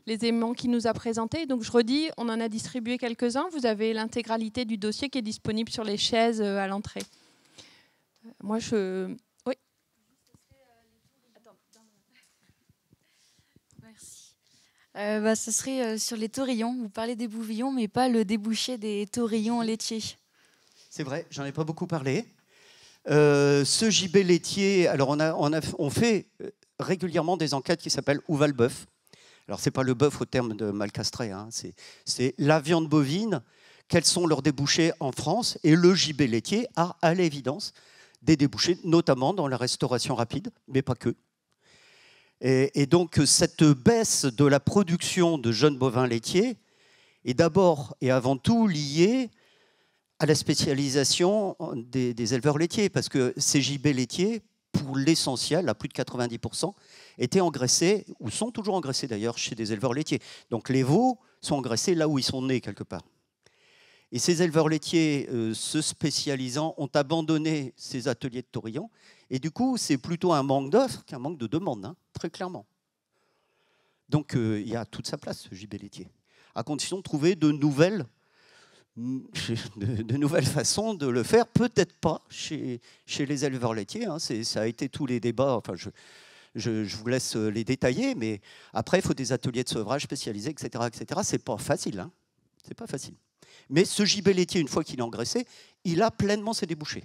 les éléments qu'il nous a présentés? Donc je redis, on en a distribué quelques-uns. Vous avez l'intégralité du dossier qui est disponible sur les chaises à l'entrée. Oui. Merci. Ce serait sur les taurillons. Vous parlez des bouvillons, mais pas le débouché des taurillons laitiers. C'est vrai, j'en ai pas beaucoup parlé. Ce gibet laitier, alors on fait régulièrement des enquêtes qui s'appellent Où va le bœuf? Alors c'est pas le bœuf au terme de mal castré, hein, c'est la viande bovine. Quels sont leurs débouchés en France? Et le gibet laitier a à l'évidence des débouchés, notamment dans la restauration rapide, mais pas que. Et donc cette baisse de la production de jeunes bovins laitiers est d'abord et avant tout liée à la spécialisation des éleveurs laitiers, parce que ces gibets laitiers, pour l'essentiel, à plus de 90%, étaient engraissés, ou sont toujours engraissés d'ailleurs, chez des éleveurs laitiers. Donc les veaux sont engraissés là où ils sont nés, quelque part. Et ces éleveurs laitiers se spécialisant ont abandonné ces ateliers de taurillons, et du coup, c'est plutôt un manque d'offres qu'un manque de demande, hein, très clairement. Donc il y a toute sa place, ce gibet laitier, à condition de trouver de nouvelles façons de le faire, peut-être pas chez les éleveurs laitiers, hein. Ça a été tous les débats, enfin je vous laisse les détailler, mais après il faut des ateliers de sevrage spécialisés, etc. etc. C'est pas facile, hein. C'est pas facile. Mais ce gibet laitier, une fois qu'il est engraissé, il a pleinement ses débouchés.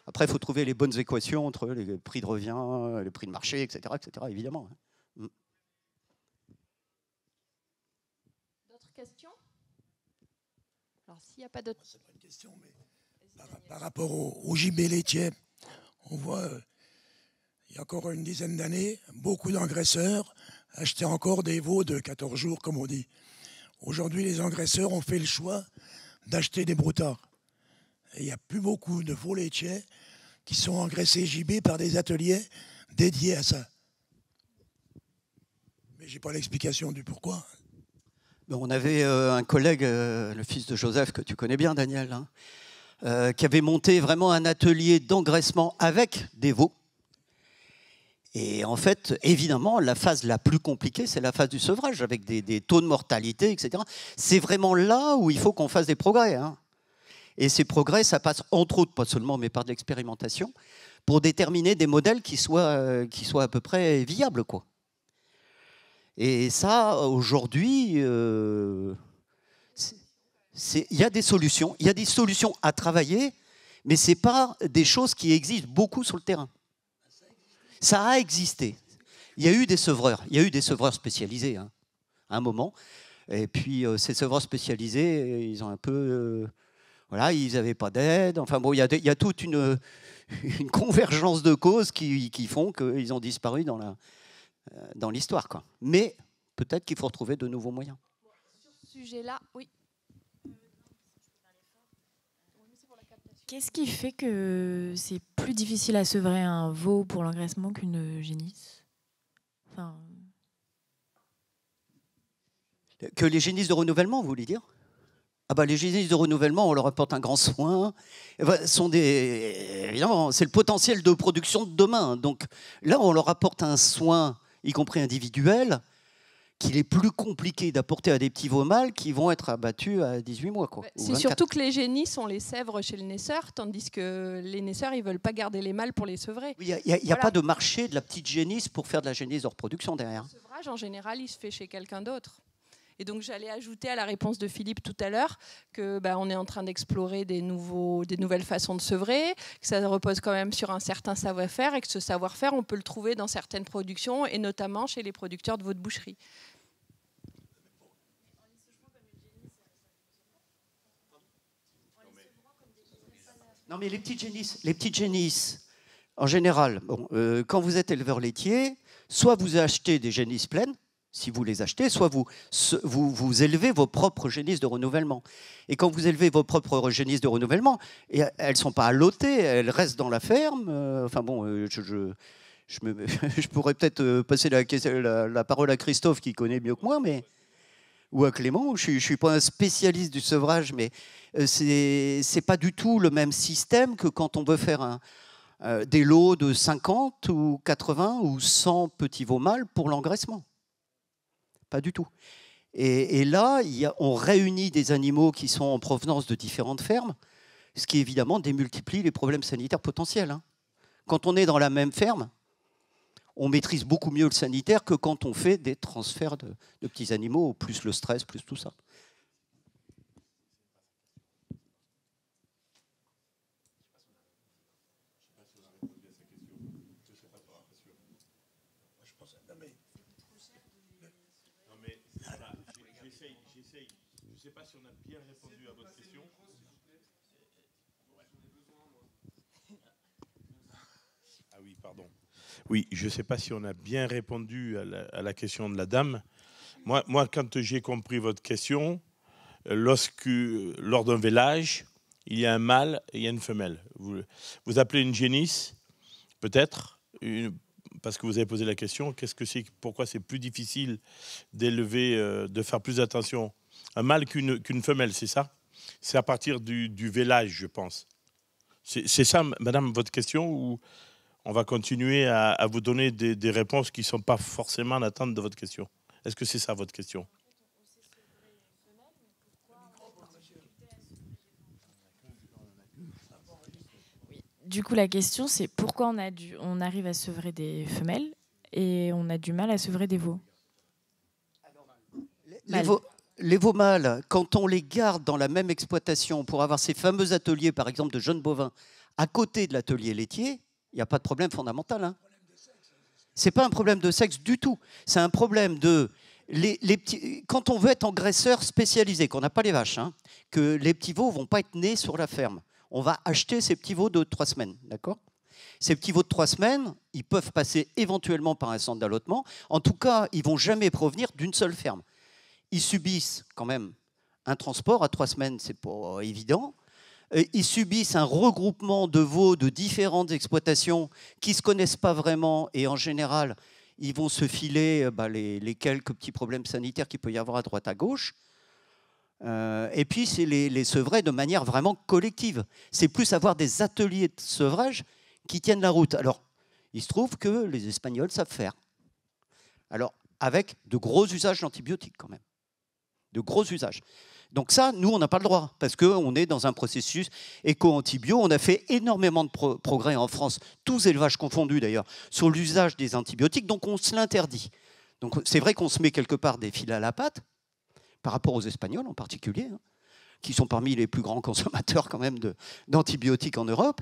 Après il faut trouver les bonnes équations entre les prix de revient, les prix de marché, etc. etc. évidemment. D'autres questions? Alors, s'il n'y a pas d'autres... C'est pas une question, mais par rapport au gibet laitier, on voit, il y a encore une dizaine d'années, beaucoup d'engraisseurs achetaient encore des veaux de 14 jours, comme on dit. Aujourd'hui, les engraisseurs ont fait le choix d'acheter des broutards. Et il n'y a plus beaucoup de veaux laitiers qui sont engraissés gibet par des ateliers dédiés à ça. Mais je n'ai pas l'explication du pourquoi. On avait un collègue, le fils de Joseph, que tu connais bien, Daniel, hein, qui avait monté vraiment un atelier d'engraissement avec des veaux. Et en fait, évidemment, la phase la plus compliquée, c'est la phase du sevrage, avec des taux de mortalité, etc. C'est vraiment là où il faut qu'on fasse des progrès, hein. Et ces progrès, ça passe entre autres, pas seulement, mais par de l'expérimentation, pour déterminer des modèles qui soient à peu près viables, quoi. Et ça, aujourd'hui, Il y a des solutions à travailler, mais ce n'est pas des choses qui existent beaucoup sur le terrain. Ça a existé. Il y a eu des sevreurs, spécialisés hein, à un moment. Et puis ces sevreurs spécialisés, ils ont un peu... voilà, ils n'avaient pas d'aide. Enfin bon, il y a toute une convergence de causes qui font qu'ils ont disparu dans l'histoire, quoi. Mais peut-être qu'il faut retrouver de nouveaux moyens. Sur ce sujet-là, oui. Qu'est-ce qui fait que c'est plus difficile à sevrer un veau pour l'engraissement qu'une génisse? Enfin... Que les génisses de renouvellement, vous voulez dire? Ah bah, les génisses de renouvellement, on leur apporte un grand soin. Évidemment, c'est le potentiel de production de demain. Donc là, on leur apporte un soin, y compris individuel, qu'il est plus compliqué d'apporter à des petits veaux mâles qui vont être abattus à 18 mois. C'est surtout que les génisses, on les sèvre chez le naisseur, tandis que les naisseurs, ils ne veulent pas garder les mâles pour les sevrer. Il n'y a pas de marché de la petite génisse pour faire de la génisse de reproduction derrière. Le sevrage, en général, il se fait chez quelqu'un d'autre. Et donc, j'allais ajouter à la réponse de Philippe tout à l'heure que on est en train d'explorer des nouvelles façons de sevrer, que ça repose quand même sur un certain savoir-faire et que ce savoir-faire, on peut le trouver dans certaines productions et notamment chez les producteurs de veau de boucherie. Non, mais les petites génisses, en général, quand vous êtes éleveur laitier, soit vous achetez des génisses pleines, si vous les achetez, soit vous élevez vos propres génisses de renouvellement. Et quand vous élevez vos propres génisses de renouvellement, elles ne sont pas allotées, elles restent dans la ferme. Enfin bon, je pourrais peut-être passer la parole à Christophe qui connaît mieux que moi, ou à Clément. Je ne suis pas un spécialiste du sevrage, mais ce n'est pas du tout le même système que quand on veut faire des lots de 50 ou 80 ou 100 petits veaux mâles pour l'engraissement. Pas du tout. Et là, on réunit des animaux qui sont en provenance de différentes fermes, ce qui évidemment démultiplie les problèmes sanitaires potentiels. Hein. Quand on est dans la même ferme, on maîtrise beaucoup mieux le sanitaire que quand on fait des transferts de petits animaux, plus le stress, plus tout ça. Je ne sais pas si on a bien répondu à votre question. Ah oui, pardon. Oui, je ne sais pas si on a bien répondu à la question de la dame. Moi, quand j'ai compris votre question, lors d'un vélage, il y a un mâle et il y a une femelle. Vous appelez une génisse, peut-être, parce que vous avez posé la question, pourquoi c'est plus difficile d'élever, de faire plus attention un mâle qu'une femelle, c'est ça? C'est à partir du vélage, je pense. C'est ça, madame, votre question, ou on va continuer à vous donner des réponses qui ne sont pas forcément en attente de votre question? Est-ce que c'est ça, votre question? Oui. Du coup, la question, c'est pourquoi on arrive à sevrer des femelles et on a du mal à sevrer des veaux? Les veaux mâles, quand on les garde dans la même exploitation pour avoir ces fameux ateliers, par exemple, de jeunes bovins, à côté de l'atelier laitier, il n'y a pas de problème fondamental. Hein. Ce n'est pas un problème de sexe du tout. C'est un problème de... quand on veut être engraisseur spécialisé, qu'on n'a pas les vaches, hein, que les petits veaux ne vont pas être nés sur la ferme. On va acheter ces petits veaux de 3 semaines, d'accord ? Ces petits veaux de 3 semaines, ils peuvent passer éventuellement par un centre d'allottement. En tout cas, ils ne vont jamais provenir d'une seule ferme. Ils subissent quand même un transport à 3 semaines, c'est pas évident. Ils subissent un regroupement de veaux de différentes exploitations qui ne se connaissent pas vraiment et en général, ils vont se filer les quelques petits problèmes sanitaires qu'il peut y avoir à droite à gauche. Et puis, c'est les sevrer de manière vraiment collective. C'est plus avoir des ateliers de sevrage qui tiennent la route. Alors, il se trouve que les Espagnols savent faire. Alors, avec de gros usages d'antibiotiques quand même. De gros usages. Donc ça, nous, on n'a pas le droit, parce qu'on est dans un processus éco-antibio. On a fait énormément de progrès en France, tous élevages confondus d'ailleurs, sur l'usage des antibiotiques, donc on se l'interdit. Donc c'est vrai qu'on se met quelque part des fils à la patte, par rapport aux Espagnols en particulier, hein, qui sont parmi les plus grands consommateurs quand même d'antibiotiques en Europe.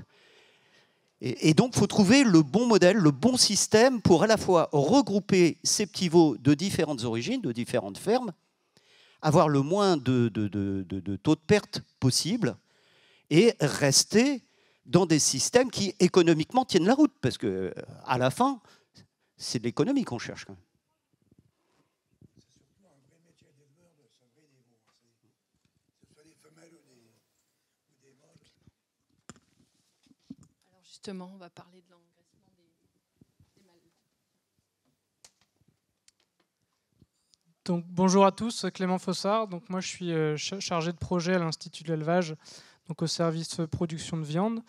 Et donc, il faut trouver le bon modèle, le bon système pour à la fois regrouper ces petits veaux de différentes origines, de différentes fermes, avoir le moins de taux de perte possible et rester dans des systèmes qui économiquement tiennent la route. Parce qu'à la fin, c'est de l'économie qu'on cherche quand même. Alors justement, on va parler de l'engraissement des mâles. Donc, bonjour à tous, Clément Fossard. Donc, moi, je suis chargé de projet à l'Institut de l'élevage, donc au service production de viande.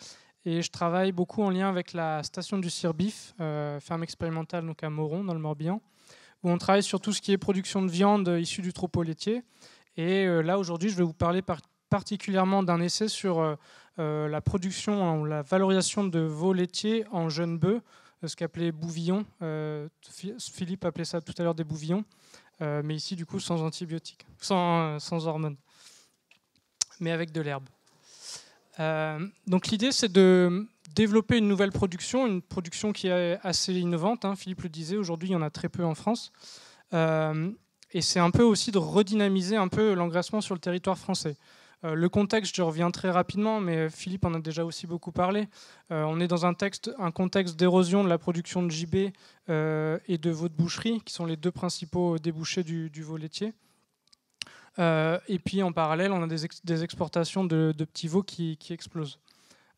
Et je travaille beaucoup en lien avec la station du Cirbif, ferme expérimentale donc à Moron, dans le Morbihan, où on travaille sur tout ce qui est production de viande issue du troupeau laitier. Et là, aujourd'hui, je vais vous parler particulièrement d'un essai sur la production, la valorisation de veaux laitiers en jeunes bœufs, ce qu'appelait bouvillon. Philippe appelait ça tout à l'heure des bouvillons, mais ici, du coup, sans antibiotiques, sans hormones, mais avec de l'herbe. Donc l'idée, c'est de développer une nouvelle production, une production qui est assez innovante. Hein, Philippe le disait, aujourd'hui, il y en a très peu en France. Et c'est un peu aussi de redynamiser un peu l'engraissement sur le territoire français. Le contexte, je reviens très rapidement, mais Philippe en a déjà aussi beaucoup parlé. On est dans un contexte d'érosion de la production de gibet et de veaux de boucherie, qui sont les deux principaux débouchés du veau laitier. Et puis en parallèle, on a des exportations de petits veaux qui explosent,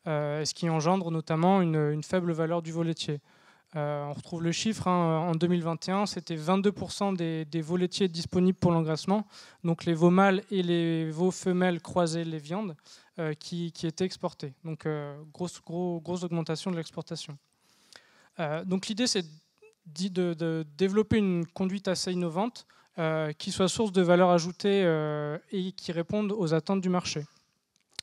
ce qui engendre notamment une faible valeur du veau laitier. On retrouve le chiffre, hein, en 2021, c'était 22% des veaux laitiers disponibles pour l'engraissement, donc les veaux mâles et les veaux femelles croisés, les viandes, qui étaient exportés. Donc grosse augmentation de l'exportation. Donc l'idée, c'est de développer une conduite assez innovante, qui soit source de valeur ajoutée et qui réponde aux attentes du marché.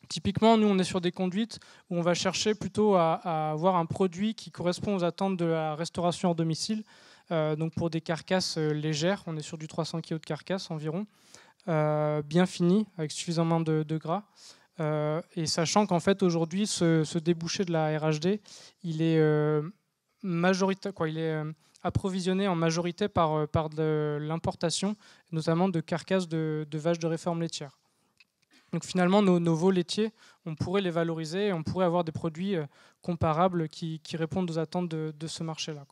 Typiquement, nous, on est sur des conduites où on va chercher plutôt à avoir un produit qui correspond aux attentes de la restauration hors domicile. Donc pour des carcasses légères, on est sur du 300 kg de carcasse environ, bien fini, avec suffisamment de gras. Et sachant qu'en fait, aujourd'hui, ce débouché de la RHD, il est majoritaire, il est approvisionné en majorité par de l'importation, notamment de carcasses de vaches de réforme laitière. Donc finalement, nos veaux laitiers, on pourrait les valoriser, on pourrait avoir des produits comparables qui répondent aux attentes de ce marché-là.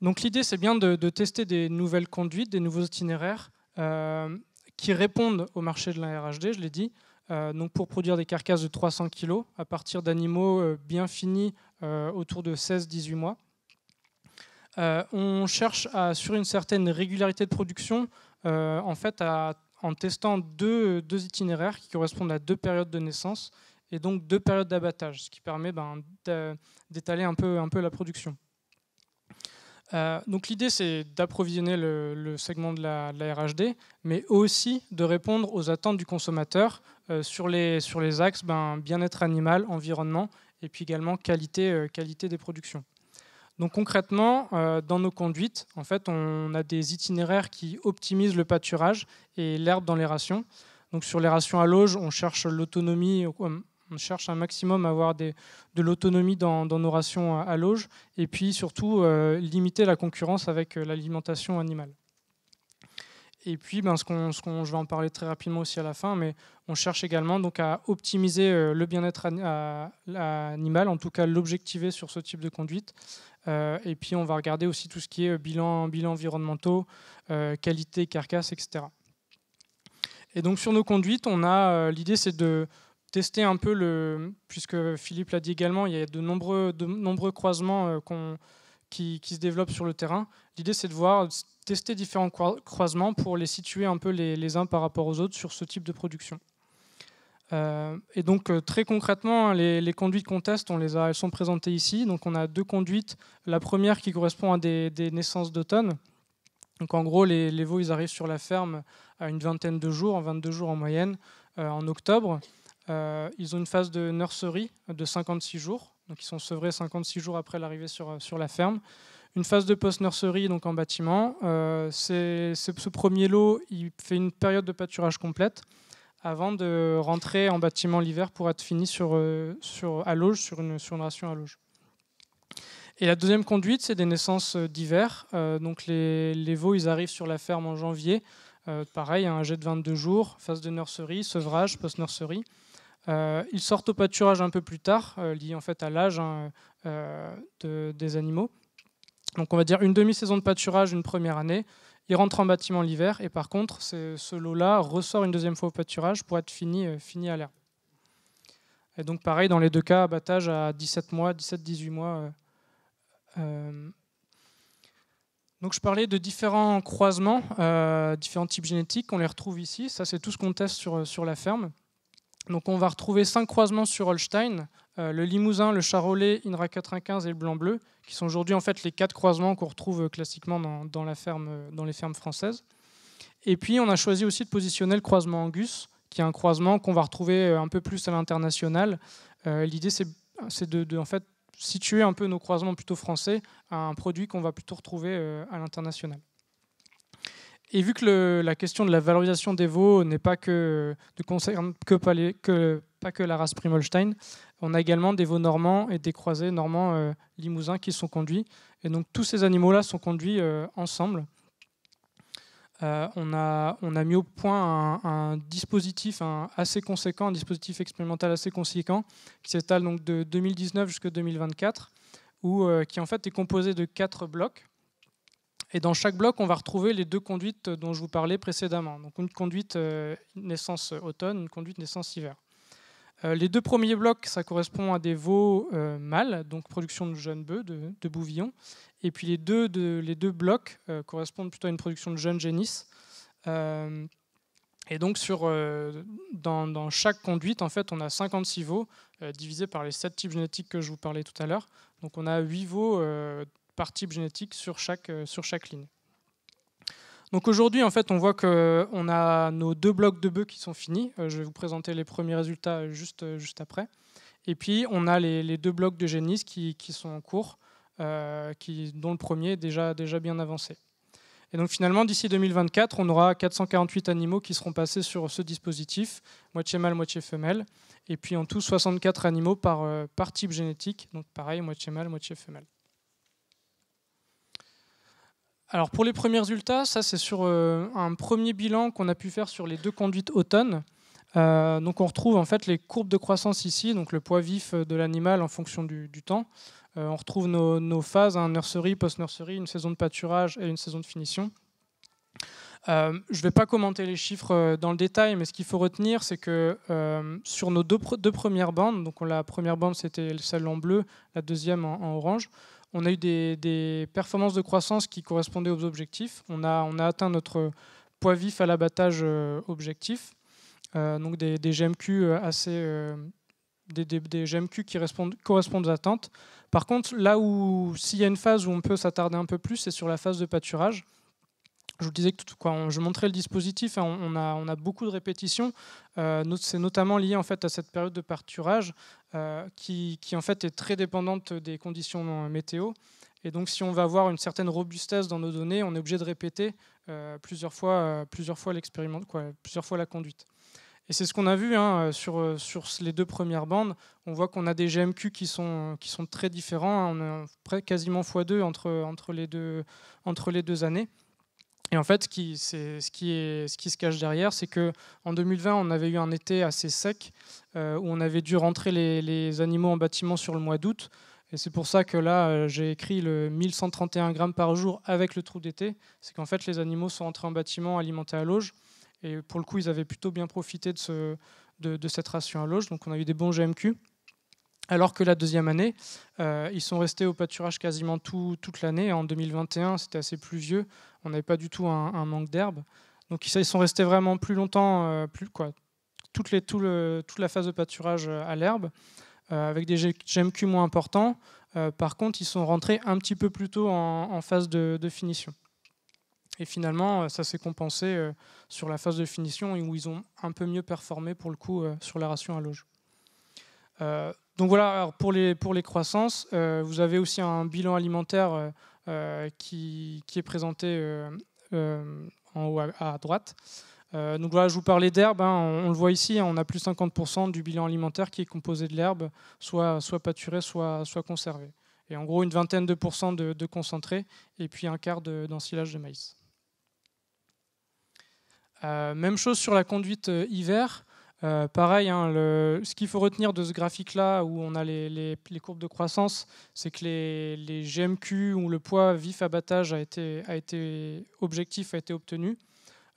Donc l'idée, c'est bien de tester des nouvelles conduites, des nouveaux itinéraires qui répondent au marché de la RHD, je l'ai dit, donc pour produire des carcasses de 300 kg à partir d'animaux bien finis autour de 16-18 mois. On cherche à assurer une certaine régularité de production en fait en testant deux itinéraires qui correspondent à 2 périodes de naissance et donc 2 périodes d'abattage, ce qui permet d'étaler un peu la production. Donc l'idée, c'est d'approvisionner le segment de la RHD, mais aussi de répondre aux attentes du consommateur sur les axes bien-être animal, environnement, et puis également qualité des productions. Donc concrètement, dans nos conduites, en fait, on a des itinéraires qui optimisent le pâturage et l'herbe dans les rations. Donc sur les rations à lauge, on cherche l'autonomie. On cherche un maximum à avoir de l'autonomie dans nos rations à lauge et puis surtout limiter la concurrence avec l'alimentation animale. Et puis, je vais en parler très rapidement aussi à la fin, mais on cherche également donc, à optimiser le bien-être animal, en tout cas l'objectiver sur ce type de conduite. Et puis, on va regarder aussi tout ce qui est bilan environnementaux, qualité, carcasse, etc. Et donc, sur nos conduites, l'idée, c'est de tester un peu puisque Philippe l'a dit également, il y a de nombreux croisements qui se développent sur le terrain. L'idée, c'est de tester différents croisements pour les situer un peu les uns par rapport aux autres sur ce type de production. Et donc, très concrètement, les conduites qu'on teste, elles sont présentées ici. Donc, on a 2 conduites. La première qui correspond à des naissances d'automne. Donc, en gros, les veaux, ils arrivent sur la ferme à une vingtaine de jours, 22 jours en moyenne, en octobre. Ils ont une phase de nurserie de 56 jours, donc ils sont sevrés 56 jours après l'arrivée sur la ferme. Une phase de post-nurserie donc en bâtiment. Ce premier lot, il fait une période de pâturage complète avant de rentrer en bâtiment l'hiver pour être fini à l'auge, sur une ration à l'auge. Et la deuxième conduite, c'est des naissances d'hiver. Donc les veaux, ils arrivent sur la ferme en janvier. Pareil, un jet de 22 jours, phase de nurserie, sevrage, post-nurserie. Ils sortent au pâturage un peu plus tard, lié en fait à l'âge des animaux. Donc on va dire une demi-saison de pâturage une première année. Ils rentrent en bâtiment l'hiver et par contre, ce lot-là ressort une deuxième fois au pâturage pour être fini à l'herbe. Et donc pareil, dans les deux cas, abattage à 17-18 mois. Donc je parlais de différents croisements, différents types génétiques, on les retrouve ici. Ça, c'est tout ce qu'on teste sur la ferme. Donc on va retrouver 5 croisements sur Holstein, le Limousin, le Charolais, INRA 95 et le Blanc-Bleu, qui sont aujourd'hui en fait les 4 croisements qu'on retrouve classiquement dans les fermes françaises. Et puis on a choisi aussi de positionner le croisement Angus, qui est un croisement qu'on va retrouver un peu plus à l'international. L'idée c'est de en fait situer un peu nos croisements plutôt français à un produit qu'on va plutôt retrouver à l'international. Et vu que la question de la valorisation des veaux n'est pas que ne concerne pas que la race Prime-Holstein, on a également des veaux normands et des croisés normands limousins qui sont conduits. Et donc tous ces animaux-là sont conduits ensemble. On a mis au point un dispositif assez conséquent, un dispositif expérimental assez conséquent, qui s'étale donc de 2019 jusqu'à 2024, qui en fait est composé de 4 blocs. Et dans chaque bloc, on va retrouver les 2 conduites dont je vous parlais précédemment. Donc une conduite naissance automne, une conduite naissance hiver. Les 2 premiers blocs, ça correspond à des veaux mâles, donc production de jeunes bœufs, de bouvillons. Et puis les deux blocs correspondent plutôt à une production de jeunes génisses. Et donc dans chaque conduite, en fait, on a 56 veaux divisés par les 7 types génétiques que je vous parlais tout à l'heure. Donc on a 8 veaux par type génétique sur chaque ligne. Donc aujourd'hui, en fait, on voit qu'on a nos 2 blocs de bœufs qui sont finis. Je vais vous présenter les premiers résultats juste après. Et puis, on a les 2 blocs de génisses qui sont en cours, dont le premier est déjà bien avancé. Et donc finalement, d'ici 2024, on aura 448 animaux qui seront passés sur ce dispositif, moitié mâle, moitié femelle. Et puis en tout, 64 animaux par type génétique. Donc pareil, moitié mâle, moitié femelle. Alors pour les premiers résultats, ça c'est sur un premier bilan qu'on a pu faire sur les 2 conduites automne. Donc on retrouve en fait les courbes de croissance ici, donc le poids vif de l'animal en fonction du temps. On retrouve nos phases, nurserie, post-nurserie, une saison de pâturage et une saison de finition. Je ne vais pas commenter les chiffres dans le détail, mais ce qu'il faut retenir, c'est que sur nos deux premières bandes, donc la première bande c'était celle en bleu, la deuxième en orange, on a eu des performances de croissance qui correspondaient aux objectifs. On a atteint notre poids vif à l'abattage objectif, donc des GMQ des GMQ qui correspondent aux attentes. Par contre, là où s'il y a une phase où on peut s'attarder un peu plus, c'est sur la phase de pâturage. Je vous disais que je montrais le dispositif, on a beaucoup de répétitions. C'est notamment lié en fait à cette période de pâturage qui en fait est très dépendante des conditions météo. Et donc, si on va avoir une certaine robustesse dans nos données, on est obligé de répéter plusieurs fois l'expériment, plusieurs fois la conduite. Et c'est ce qu'on a vu sur les 2 premières bandes. On voit qu'on a des GMQ qui sont très différents. On a quasiment x2 entre les deux années. Et en fait, ce qui se cache derrière, c'est qu'en 2020, on avait eu un été assez sec où on avait dû rentrer les animaux en bâtiment sur le mois d'août. Et c'est pour ça que là, j'ai écrit le 1131 grammes par jour avec le trou d'été. C'est qu'en fait, les animaux sont entrés en bâtiment alimentés à l'auge. Et pour le coup, ils avaient plutôt bien profité de cette ration à l'auge. Donc on a eu des bons GMQ. Alors que la deuxième année, ils sont restés au pâturage quasiment toute l'année. En 2021, c'était assez pluvieux. On n'avait pas du tout un manque d'herbe. Donc ils sont restés vraiment plus longtemps, toute la phase de pâturage à l'herbe, avec des GMQ moins importants. Par contre, ils sont rentrés un petit peu plus tôt en phase de finition. Et finalement, ça s'est compensé sur la phase de finition où ils ont un peu mieux performé pour le coup sur la ration à l'auge. Donc voilà, alors pour les croissances, vous avez aussi un bilan alimentaire qui est présenté en haut à droite. Donc voilà, je vous parlais d'herbe, on le voit ici, on a plus 50% du bilan alimentaire qui est composé de l'herbe, soit pâturée, soit conservée. Et en gros, une vingtaine de % de concentré, et puis un quart d'ensilage de maïs. Même chose sur la conduite hiver. Pareil, ce qu'il faut retenir de ce graphique-là, où on a les courbes de croissance, c'est que les GMQ, où le poids vif abattage a été obtenu.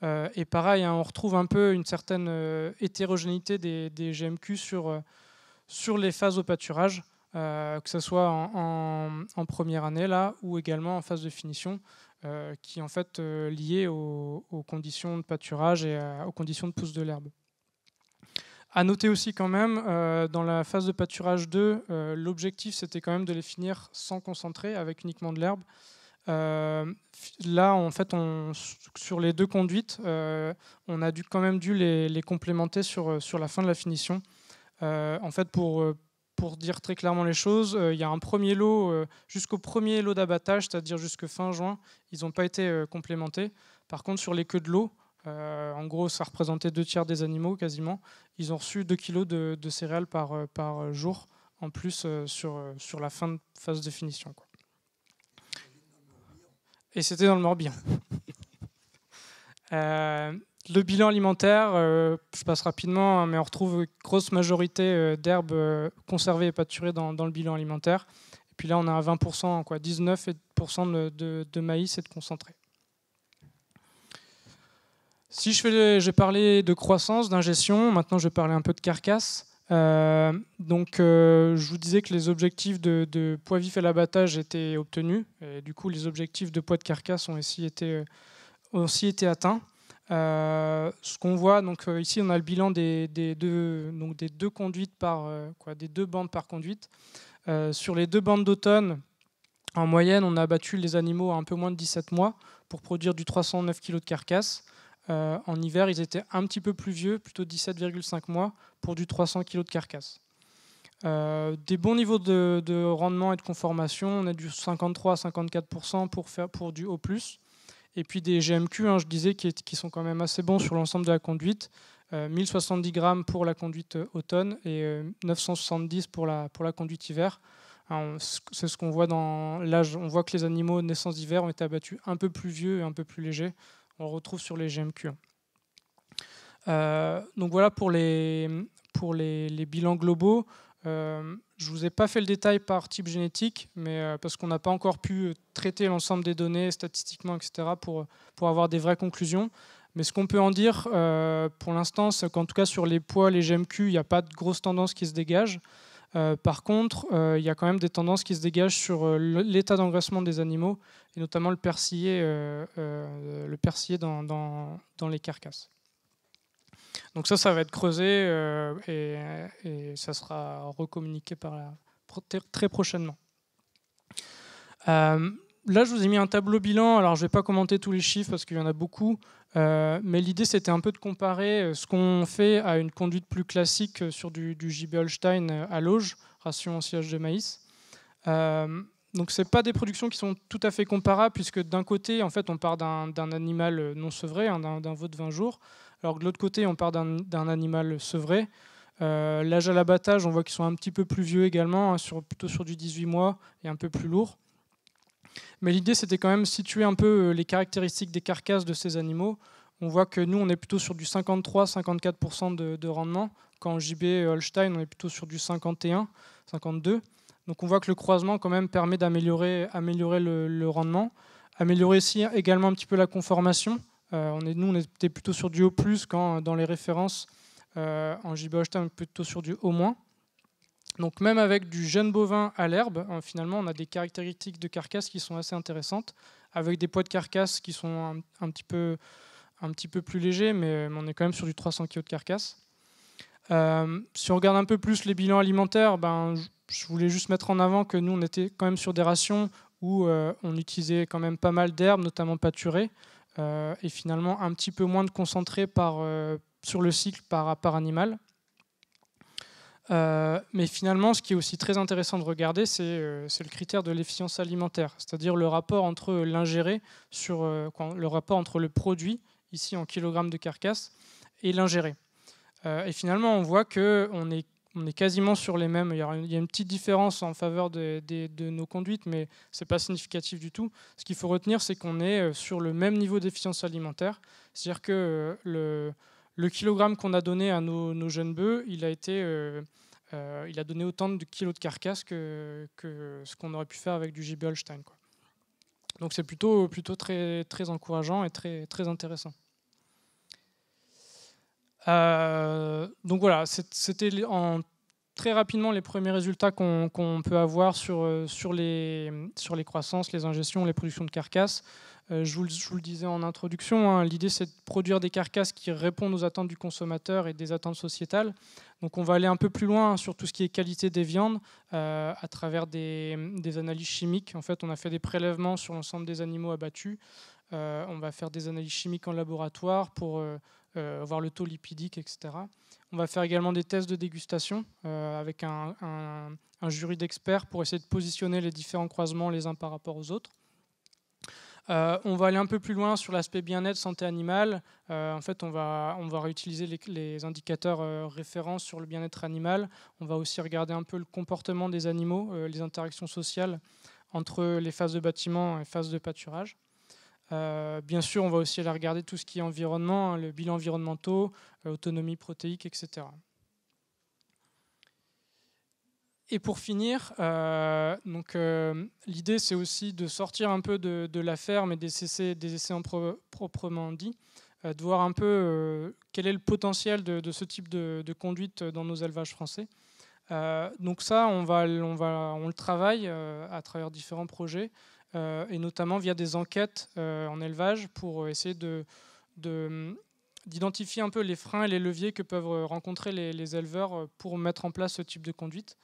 Et pareil, on retrouve un peu une certaine hétérogénéité des GMQ sur les phases au pâturage, que ce soit en première année là, ou également en phase de finition, qui est en fait liée aux conditions de pâturage et aux conditions de pousse de l'herbe. À noter aussi quand même, dans la phase de pâturage 2, l'objectif c'était quand même de les finir sans concentrer, avec uniquement de l'herbe. Là, en fait, sur les deux conduites, on a quand même dû les complémenter sur la fin de la finition. En fait, pour dire très clairement les choses, il y a un premier lot, jusqu'au premier lot d'abattage, c'est-à-dire jusqu'à fin juin, ils n'ont pas été complémentés. Par contre, sur les queues de lot, en gros, ça représentait 2/3 des animaux quasiment. Ils ont reçu 2 kg de céréales par jour, en plus sur la fin de phase de finition, quoi. Et c'était dans le Morbihan. Le bilan alimentaire, je passe rapidement, mais on retrouve une grosse majorité d'herbes conservées et pâturées dans le bilan alimentaire. Et puis là, on a à 20%, 19% de maïs et de concentré. Si j'ai parlé de croissance, d'ingestion, maintenant je vais parler un peu de carcasse. Je vous disais que les objectifs de poids vif à l'abattage étaient obtenus. Et du coup, les objectifs de poids de carcasse ont aussi été atteints. Ce qu'on voit, ici, on a le bilan des deux conduites des 2 bandes par conduite. Sur les 2 bandes d'automne, en moyenne, on a abattu les animaux à un peu moins de 17 mois pour produire du 309 kg de carcasse. En hiver, ils étaient un petit peu plus vieux, plutôt 17,5 mois, pour du 300 kg de carcasse. Des bons niveaux de rendement et de conformation, on a du 53 à 54% pour du O+. Et puis des GMQ, je disais, qui sont quand même assez bons sur l'ensemble de la conduite. 1070 grammes pour la conduite automne et 970 pour la conduite hiver. C'est ce qu'on voit dans l'âge. On voit que les animaux de naissance d'hiver ont été abattus un peu plus vieux et un peu plus légers. On le retrouve sur les GMQ. Donc voilà pour les bilans globaux. Je ne vous ai pas fait le détail par type génétique, mais parce qu'on n'a pas encore pu traiter l'ensemble des données statistiquement, etc., pour avoir des vraies conclusions. Mais ce qu'on peut en dire pour l'instant, c'est qu'en tout cas sur les poids, les GMQ, il n'y a pas de grosses tendances qui se dégagent. Par contre, il y a quand même des tendances qui se dégagent sur l'état d'engraissement des animaux, et notamment le persillé dans les carcasses. Donc ça va être creusé et ça sera recommuniqué très prochainement. Là, je vous ai mis un tableau bilan. Alors, je ne vais pas commenter tous les chiffres parce qu'il y en a beaucoup, mais l'idée, c'était un peu de comparer ce qu'on fait à une conduite plus classique sur du JB Holstein à l'auge, ration ensilage de maïs. Donc, ce n'est pas des productions qui sont tout à fait comparables, puisque d'un côté, en fait, on part d'un animal non sevré, d'un veau de 20 jours, alors que de l'autre côté, on part d'un animal sevré. L'âge à l'abattage, on voit qu'ils sont un petit peu plus vieux également, plutôt sur du 18 mois et un peu plus lourd. Mais l'idée, c'était quand même situer un peu les caractéristiques des carcasses de ces animaux. On voit que nous, on est plutôt sur du 53-54% de rendement, quand en JB Holstein, on est plutôt sur du 51-52%. Donc on voit que le croisement quand même permet d'améliorer le rendement, améliorer aussi également un petit peu la conformation. Nous, on était plutôt sur du O+, quand dans les références, en JB Holstein, on est plutôt sur du O-. Donc même avec du jeune bovin à l'herbe, finalement, on a des caractéristiques de carcasse qui sont assez intéressantes, avec des poids de carcasse qui sont un petit peu plus légers, mais on est quand même sur du 300 kg de carcasse. Si on regarde un peu plus les bilans alimentaires, je voulais juste mettre en avant que nous, on était quand même sur des rations où on utilisait quand même pas mal d'herbes, notamment pâturées, et finalement un petit peu moins de concentré sur le cycle par animal. Mais finalement, ce qui est aussi très intéressant de regarder, c'est le critère de l'efficience alimentaire, c'est-à-dire le rapport entre l'ingéré, le rapport entre le produit, ici en kilogrammes de carcasse, et l'ingéré. Et finalement, on voit qu'on est quasiment sur les mêmes. Il y a une petite différence en faveur de nos conduites, mais ce n'est pas significatif du tout. Ce qu'il faut retenir, c'est qu'on est sur le même niveau d'efficience alimentaire. C'est-à-dire que le kilogramme qu'on a donné à nos jeunes bœufs, il a donné autant de kilos de carcasse que ce qu'on aurait pu faire avec du gibier Holstein, quoi. Donc c'est plutôt très, très encourageant et très, très intéressant. Donc voilà, c'était très rapidement les premiers résultats qu'on peut avoir sur les croissances, les ingestions, les productions de carcasses. Je vous le disais en introduction, hein, l'idée c'est de produire des carcasses qui répondent aux attentes du consommateur et des attentes sociétales. Donc on va aller un peu plus loin sur tout ce qui est qualité des viandes à travers des analyses chimiques. En fait, on a fait des prélèvements sur l'ensemble des animaux abattus. On va faire des analyses chimiques en laboratoire pour voir le taux lipidique, etc. On va faire également des tests de dégustation avec un jury d'experts pour essayer de positionner les différents croisements les uns par rapport aux autres. On va aller un peu plus loin sur l'aspect bien-être, santé animale. En fait, on va réutiliser les indicateurs références sur le bien-être animal. On va aussi regarder un peu le comportement des animaux, les interactions sociales entre les phases de bâtiment et phases de pâturage. Bien sûr, on va aussi aller regarder tout ce qui est environnement, hein, le bilan environnemental, autonomie protéique, etc. Et pour finir, l'idée c'est aussi de sortir un peu de la ferme et des essais proprement dit, de voir un peu quel est le potentiel de ce type de conduite dans nos élevages français. Donc ça, on le travaille à travers différents projets, et notamment via des enquêtes en élevage pour essayer d'identifier un peu les freins et les leviers que peuvent rencontrer les éleveurs pour mettre en place ce type de conduite.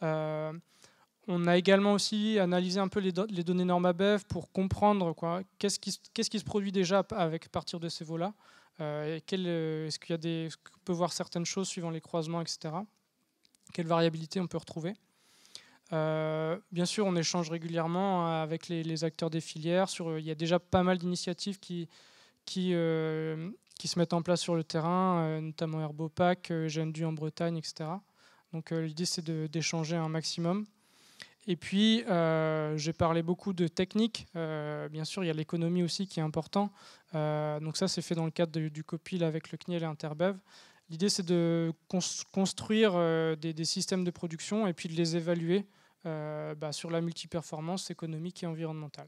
On a également aussi analysé un peu les données NormaBev pour comprendre qu'est-ce qui se produit déjà à partir de ces veaux-là. Est-ce qu'on peut voir certaines choses suivant les croisements, etc. Quelle variabilité on peut retrouver. Bien sûr, on échange régulièrement avec les acteurs des filières. Il y a déjà pas mal d'initiatives qui se mettent en place sur le terrain, notamment Herbopac, Gendu en Bretagne, etc. Donc l'idée, c'est d'échanger un maximum. Et puis, j'ai parlé beaucoup de techniques. Bien sûr, il y a l'économie aussi qui est important. Donc ça, c'est fait dans le cadre du COPIL avec le CNIEL et Interbev. L'idée, c'est de construire des systèmes de production et puis de les évaluer sur la multiperformance économique et environnementale.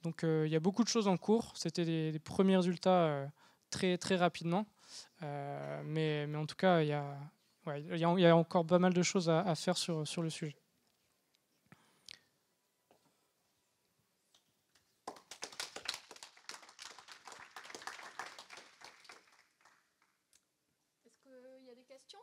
Donc il y a beaucoup de choses en cours. C'était des premiers résultats très, très rapidement. Mais en tout cas, il y a encore pas mal de choses à faire sur le sujet. Est-ce qu'il y a des questions ?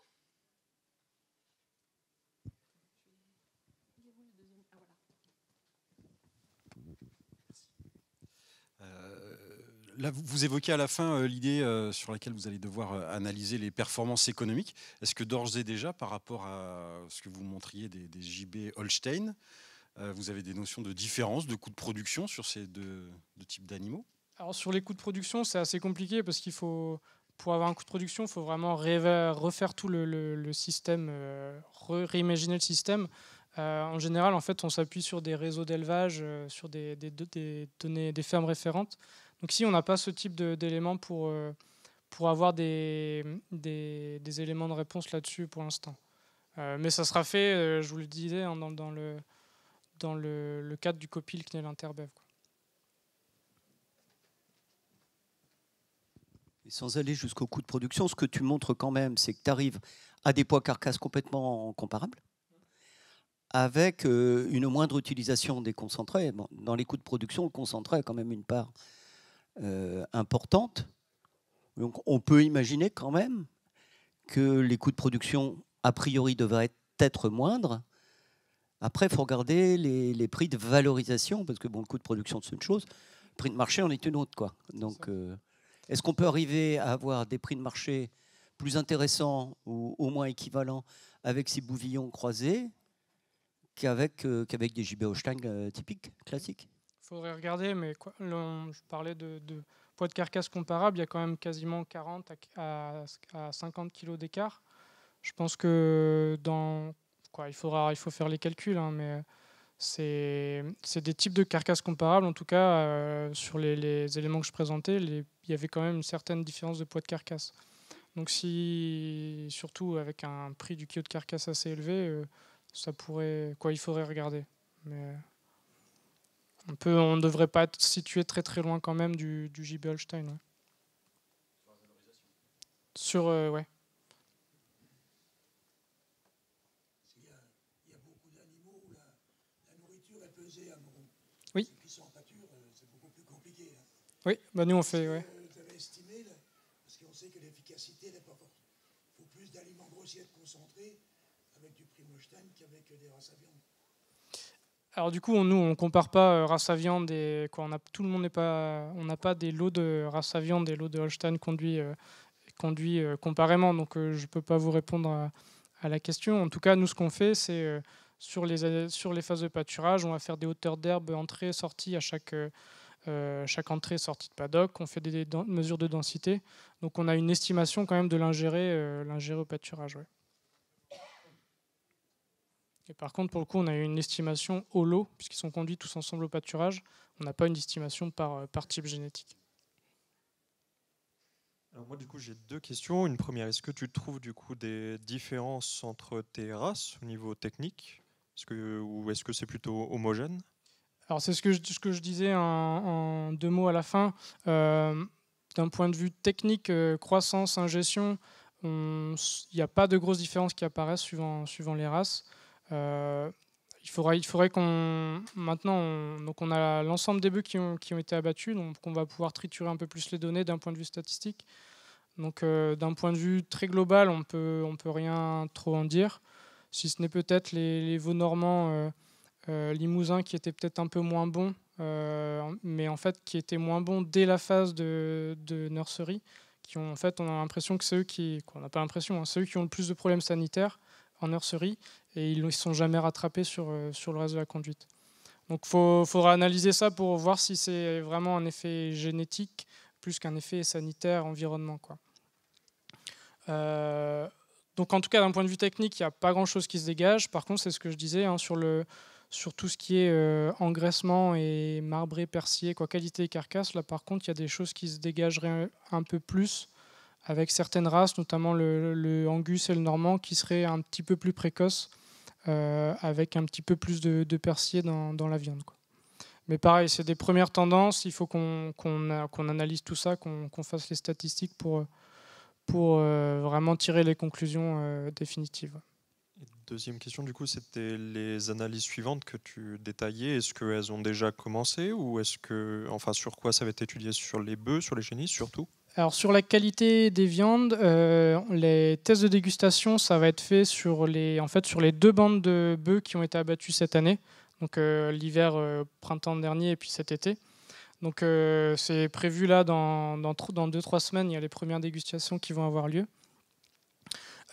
Là, vous évoquez à la fin l'idée sur laquelle vous allez devoir analyser les performances économiques. Est-ce que d'ores et déjà, par rapport à ce que vous montriez des JB Holstein, vous avez des notions de différence, de coûts de production sur ces deux types d'animaux ? Alors sur les coûts de production, c'est assez compliqué parce pour avoir un coût de production, il faut vraiment refaire tout le système, réimaginer le système. En général, en fait, on s'appuie sur des réseaux d'élevage, sur des données, des fermes référentes. Donc si on n'a pas ce type d'éléments pour avoir des éléments de réponse là-dessus pour l'instant. Mais ça sera fait, je vous le disais, hein, dans le cadre du COPIL CNIEL Interbev. Et sans aller jusqu'au coût de production, ce que tu montres quand même, c'est que tu arrives à des poids carcasses complètement comparables, avec une moindre utilisation des concentrés. Bon, dans les coûts de production, le concentré a quand même une part importante. Donc on peut imaginer quand même que les coûts de production, a priori, devraient être moindres. Après, il faut regarder les prix de valorisation, parce que bon, le coût de production, c'est une chose, le prix de marché en est une autre, quoi. Donc, est-ce qu'on peut arriver à avoir des prix de marché plus intéressants ou au moins équivalents avec ces bouvillons croisés qu'avec des gibiers Holstein typiques, classiques. Il faudrait regarder, mais je parlais de poids de carcasse comparable, il y a quand même quasiment 40 à 50 kg d'écart. Je pense que il faut faire les calculs, hein, mais c'est des types de carcasses comparables. En tout cas, sur les éléments que je présentais, il y avait quand même une certaine différence de poids de carcasse. Donc surtout avec un prix du kilo de carcasse assez élevé, il faudrait regarder. Mais on ne devrait pas être situé très très loin quand même du gibier Holstein. Ouais. Ouais. Il y a beaucoup d'animaux où la nourriture est pesée à Moron. Oui. Ceux qui sont en pâture, c'est beaucoup plus compliqué. Hein. Oui, nous on fait. Ouais. Vous avez estimé, parce qu'on sait que l'efficacité n'est pas forte. Il faut plus d'aliments grossiers concentrés avec du prime Holstein qu'avec des races à viande. Alors du coup, nous, on compare pas race à viande on n'a pas des lots de race à viande, des lots de Holstein conduits comparément. Donc je peux pas vous répondre à la question. En tout cas, nous, ce qu'on fait, c'est sur les phases de pâturage, on va faire des hauteurs d'herbe entrée-sortie à chaque entrée-sortie de paddock. On fait des mesures de densité. Donc on a une estimation quand même de l'ingéré au pâturage. Ouais. Et par contre, pour le coup, on a une estimation au lot, puisqu'ils sont conduits tous ensemble au pâturage. On n'a pas une estimation par type génétique. Alors moi, du coup, j'ai deux questions. Une première, est-ce que tu trouves du coup des différences entre tes races au niveau technique, ou est-ce que c'est plutôt homogène? Alors c'est ce que je disais en 2 mots à la fin. D'un point de vue technique, croissance, ingestion, il n'y a pas de grosses différences qui apparaissent suivant les races. Il faudrait qu'on... Maintenant, on a l'ensemble des bœufs qui ont été abattus, donc on va pouvoir triturer un peu plus les données d'un point de vue statistique. Donc d'un point de vue très global, on peut rien trop en dire, si ce n'est peut-être les veaux normands limousins qui étaient peut-être un peu moins bons, mais en fait qui étaient moins bons dès la phase de nursery, en fait, on a l'impression que c'est eux on n'a pas l'impression, hein, c'est eux qui ont le plus de problèmes sanitaires en nursery, et ils ne sont jamais rattrapés sur le reste de la conduite. Donc il faudra analyser ça pour voir si c'est vraiment un effet génétique plus qu'un effet sanitaire, environnement, quoi. Donc en tout cas, d'un point de vue technique, il n'y a pas grand-chose qui se dégage. Par contre, c'est ce que je disais, hein, sur tout ce qui est engraissement et marbré, persillé, qualité et carcasse, là par contre, il y a des choses qui se dégageraient un peu plus avec certaines races, notamment le Angus et le Normand, qui seraient un petit peu plus précoces, avec un petit peu plus de persillé dans la viande, quoi. Mais pareil, c'est des premières tendances, il faut qu'on analyse tout ça, qu'on fasse les statistiques pour vraiment tirer les conclusions définitives. Et deuxième question, du coup, c'était les analyses suivantes que tu détaillais. Est-ce qu'elles ont déjà commencé, ou sur quoi ça va être étudié? Sur les bœufs, sur les génisses surtout? Alors sur la qualité des viandes, les tests de dégustation, ça va être fait sur les 2 bandes de bœufs qui ont été abattus cette année, donc l'hiver, printemps dernier et puis cet été. Donc c'est prévu là dans 2-3 semaines, il y a les premières dégustations qui vont avoir lieu.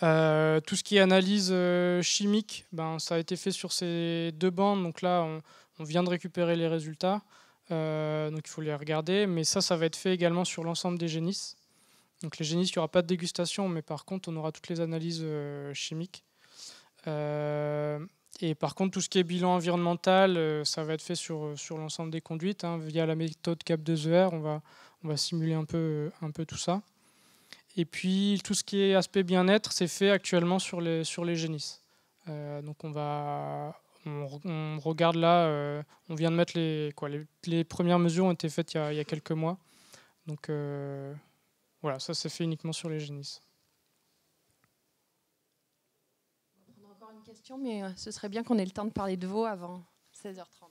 Tout ce qui est analyse chimique, ça a été fait sur ces 2 bandes, donc là on vient de récupérer les résultats. Donc il faut les regarder, mais ça va être fait également sur l'ensemble des génisses. Donc les génisses, il n'y aura pas de dégustation, mais par contre on aura toutes les analyses chimiques. Et par contre tout ce qui est bilan environnemental, ça va être fait sur l'ensemble des conduites, hein, via la méthode CAP2ER, on va simuler un peu tout ça. Et puis tout ce qui est aspect bien-être, c'est fait actuellement sur les génisses. Donc on regarde là, on vient de mettre les premières mesures ont été faites il y a quelques mois. Donc voilà, ça c'est fait uniquement sur les génisses. On va prendre encore une question, mais ce serait bien qu'on ait le temps de parler de veaux avant 16h30.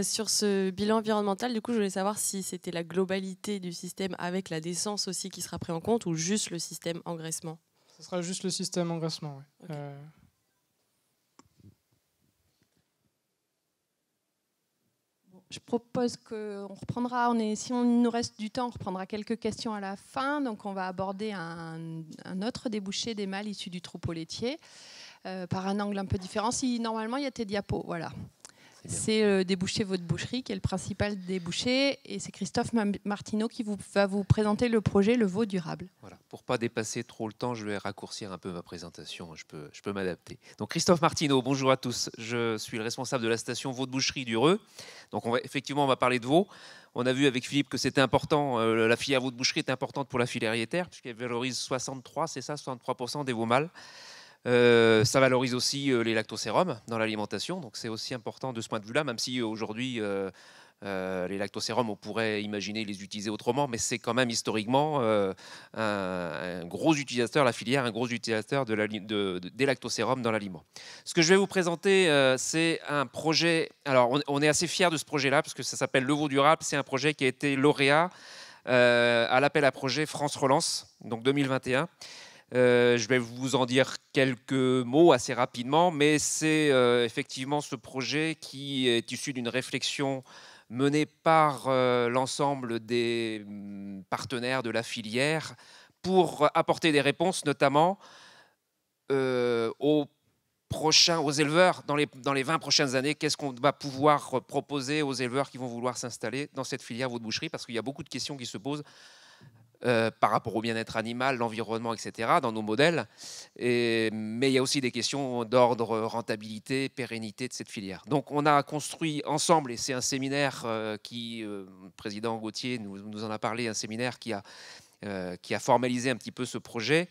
Sur ce bilan environnemental, du coup, je voulais savoir si c'était la globalité du système avec la décence aussi qui sera pris en compte, ou juste le système engraissement. Ce sera juste le système engraissement, oui. Okay. Je propose qu'on reprendra, si on nous reste du temps, on reprendra quelques questions à la fin. Donc on va aborder un autre débouché des mâles issus du troupeau laitier par un angle un peu différent. Normalement, il y a tes diapos, voilà. C'est le débouché Votre Boucherie qui est le principal débouché et c'est Christophe Martineau qui va vous présenter le projet Le Veau Durable. Voilà. Pour ne pas dépasser trop le temps, je vais raccourcir un peu ma présentation, je peux m'adapter. Donc Christophe Martineau, bonjour à tous. Je suis le responsable de la station Veau de Boucherie du Reux. Donc effectivement, on va parler de veau. On a vu avec Philippe que c'était important, la filière Veau de Boucherie est importante pour la filière laitière puisqu'elle valorise 63% des veaux mâles. Ça valorise aussi les lactosérums dans l'alimentation, donc c'est aussi important de ce point de vue-là, même si aujourd'hui les lactosérums, on pourrait imaginer les utiliser autrement, mais c'est quand même historiquement un gros utilisateur, la filière, un gros utilisateur des lactosérums dans l'aliment. Ce que je vais vous présenter, c'est un projet, alors on est assez fiers de ce projet-là, parce que ça s'appelle Le Veau Durable, c'est un projet qui a été lauréat à l'appel à projet France Relance, donc 2021. Je vais vous en dire quelques mots assez rapidement, mais c'est effectivement ce projet qui est issu d'une réflexion menée par l'ensemble des partenaires de la filière pour apporter des réponses, notamment aux éleveurs dans les 20 prochaines années. Qu'est-ce qu'on va pouvoir proposer aux éleveurs qui vont vouloir s'installer dans cette filière Veau de Boucherie, parce qu'il y a beaucoup de questions qui se posent par rapport au bien-être animal, l'environnement, etc., dans nos modèles. Mais il y a aussi des questions d'ordre rentabilité, pérennité de cette filière. Donc on a construit ensemble, et c'est un séminaire le président Gauthier nous en a parlé, un séminaire qui a formalisé un petit peu ce projet,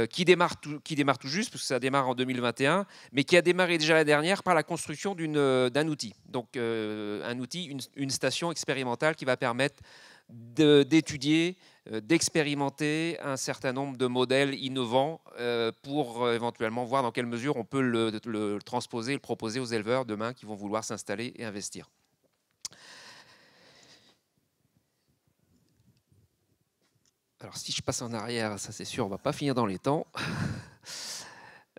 qui démarre tout juste, parce que ça démarre en 2021, mais qui a démarré déjà l'année dernière par la construction d'un outil. Donc un outil, une station expérimentale qui va permettre d'étudier, d'expérimenter un certain nombre de modèles innovants pour éventuellement voir dans quelle mesure on peut le transposer, le proposer aux éleveurs demain qui vont vouloir s'installer et investir. Alors si je passe en arrière, ça c'est sûr, on ne va pas finir dans les temps.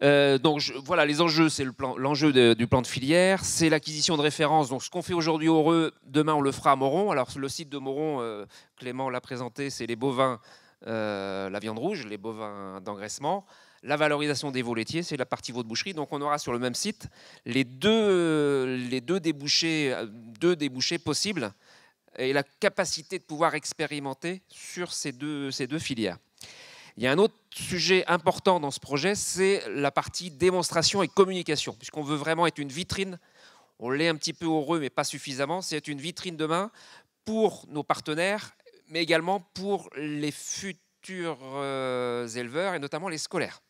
Voilà, les enjeux, c'est l'enjeu du plan de filière, c'est l'acquisition de références. Donc ce qu'on fait aujourd'hui au Reux, demain on le fera à Moron. Alors le site de Moron, Clément l'a présenté, c'est les bovins, la viande rouge, les bovins d'engraissement. La valorisation des veaux laitiers, c'est la partie veau de boucherie. Donc on aura sur le même site les deux débouchés possibles et la capacité de pouvoir expérimenter sur ces deux filières. Il y a un autre sujet important dans ce projet, c'est la partie démonstration et communication, puisqu'on veut vraiment être une vitrine. On l'est un petit peu heureux, mais pas suffisamment. C'est une vitrine demain pour nos partenaires, mais également pour les futurs éleveurs, et notamment les scolaires.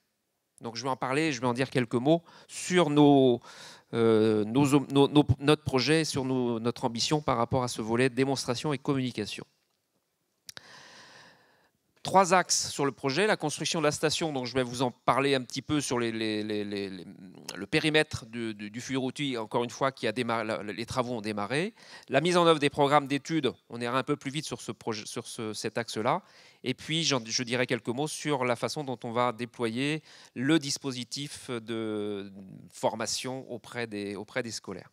Donc je vais en parler, je vais en dire quelques mots sur notre projet, sur notre ambition par rapport à ce volet démonstration et communication. 3 axes sur le projet, la construction de la station, donc je vais vous en parler un petit peu sur le périmètre du flux routier, encore une fois, les travaux ont démarré. La mise en œuvre des programmes d'études, on ira un peu plus vite sur cet axe-là. Et puis, je dirai quelques mots sur la façon dont on va déployer le dispositif de formation auprès des scolaires.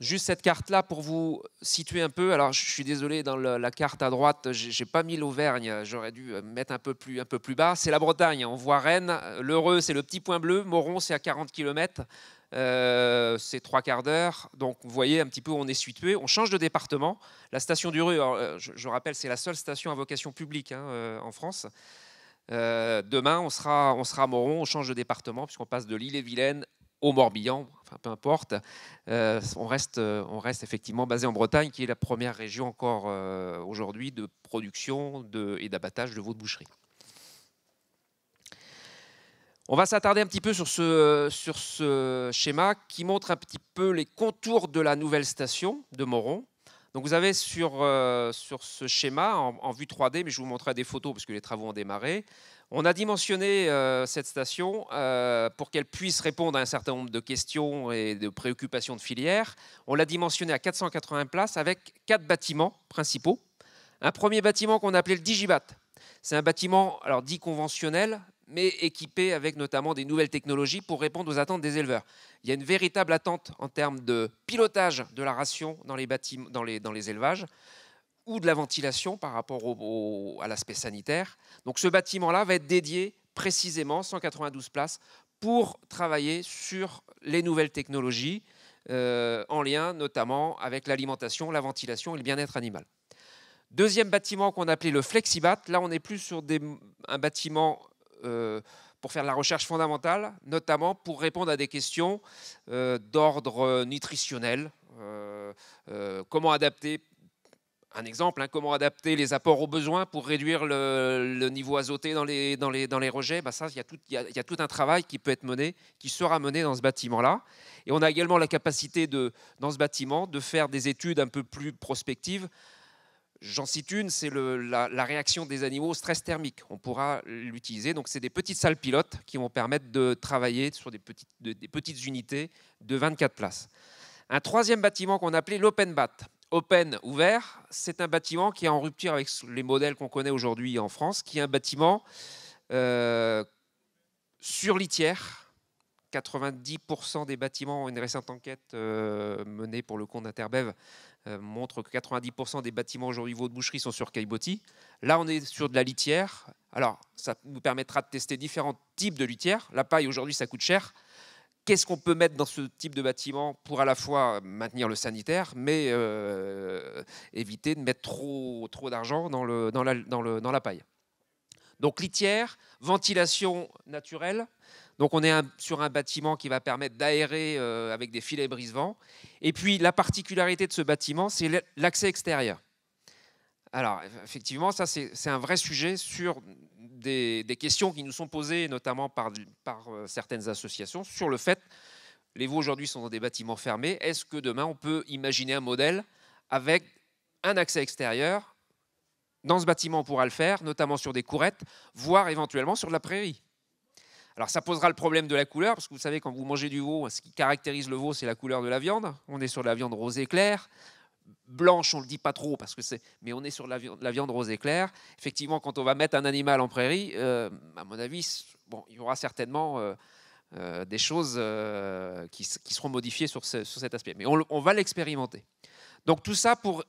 Juste cette carte-là pour vous situer un peu. Alors, je suis désolé, dans la carte à droite, j'ai pas mis l'Auvergne. J'aurais dû mettre un peu plus bas. C'est la Bretagne. On voit Rennes. L'Heureux, c'est le petit point bleu. Moron, c'est à 40 km. C'est 3 quarts d'heure. Donc, vous voyez un petit peu où on est situé. On change de département. La station du Reux, je rappelle, c'est la seule station à vocation publique en France. Demain, on sera à Moron. On change de département puisqu'on passe de l'Ille-et-Vilaine au Morbihan, enfin peu importe, on reste effectivement basé en Bretagne, qui est la première région encore aujourd'hui de production et d'abattage de veaux de boucherie. On va s'attarder un petit peu sur ce schéma qui montre un petit peu les contours de la nouvelle station de Moron. Donc vous avez sur ce schéma en vue 3D, mais je vous montrerai des photos parce que les travaux ont démarré. On a dimensionné cette station pour qu'elle puisse répondre à un certain nombre de questions et de préoccupations de filière. On l'a dimensionné à 480 places avec 4 bâtiments principaux. Un premier bâtiment qu'on a appelé le Digibat. C'est un bâtiment dit conventionnel, mais équipés avec notamment des nouvelles technologies pour répondre aux attentes des éleveurs. Il y a une véritable attente en termes de pilotage de la ration dans les bâtiments, dans les élevages, ou de la ventilation par rapport à l'aspect sanitaire. Donc ce bâtiment-là va être dédié précisément, 192 places, pour travailler sur les nouvelles technologies, en lien notamment avec l'alimentation, la ventilation et le bien-être animal. Deuxième bâtiment qu'on appelait le Flexibat, là on est plus sur un bâtiment pour faire de la recherche fondamentale, notamment pour répondre à des questions d'ordre nutritionnel, comment adapter. Un exemple, comment adapter les apports aux besoins pour réduire le niveau azoté dans les rejets. Ça, il y a tout un travail qui peut être mené, qui sera mené dans ce bâtiment-là. Et on a également la capacité, dans ce bâtiment, de faire des études un peu plus prospectives. J'en cite une, c'est la réaction des animaux au stress thermique. On pourra l'utiliser. Donc, c'est des petites salles pilotes qui vont permettre de travailler sur des petites unités de 24 places. Un troisième bâtiment qu'on appelait l'Open-Bat. Open, ouvert, c'est un bâtiment qui est en rupture avec les modèles qu'on connaît aujourd'hui en France, qui est un bâtiment sur litière. 90% des bâtiments, une récente enquête menée pour le compte d'Interbev montre que 90% des bâtiments aujourd'hui Vaud-Boucherie sont sur caillebotis. Là, on est sur de la litière. Alors, ça nous permettra de tester différents types de litière. La paille, aujourd'hui, ça coûte cher. Qu'est-ce qu'on peut mettre dans ce type de bâtiment pour à la fois maintenir le sanitaire, mais éviter de mettre trop d'argent dans la paille. Donc litière, ventilation naturelle. Donc on est sur un bâtiment qui va permettre d'aérer avec des filets brise-vent. Et puis la particularité de ce bâtiment, c'est l'accès extérieur. Alors effectivement, ça c'est un vrai sujet sur des questions qui nous sont posées, notamment par certaines associations, sur le fait, les veaux aujourd'hui sont dans des bâtiments fermés, est-ce que demain on peut imaginer un modèle avec un accès extérieur? Dans ce bâtiment, on pourra le faire, notamment sur des courettes, voire éventuellement sur de la prairie. Alors ça posera le problème de la couleur, parce que vous savez, quand vous mangez du veau, ce qui caractérise le veau, c'est la couleur de la viande. On est sur de la viande rosée claire. Blanche, on ne le dit pas trop, mais on est sur la viande rosée claire. Effectivement, quand on va mettre un animal en prairie, à mon avis, il y aura certainement des choses qui seront modifiées sur cet aspect. Mais on va l'expérimenter. Donc tout ça pour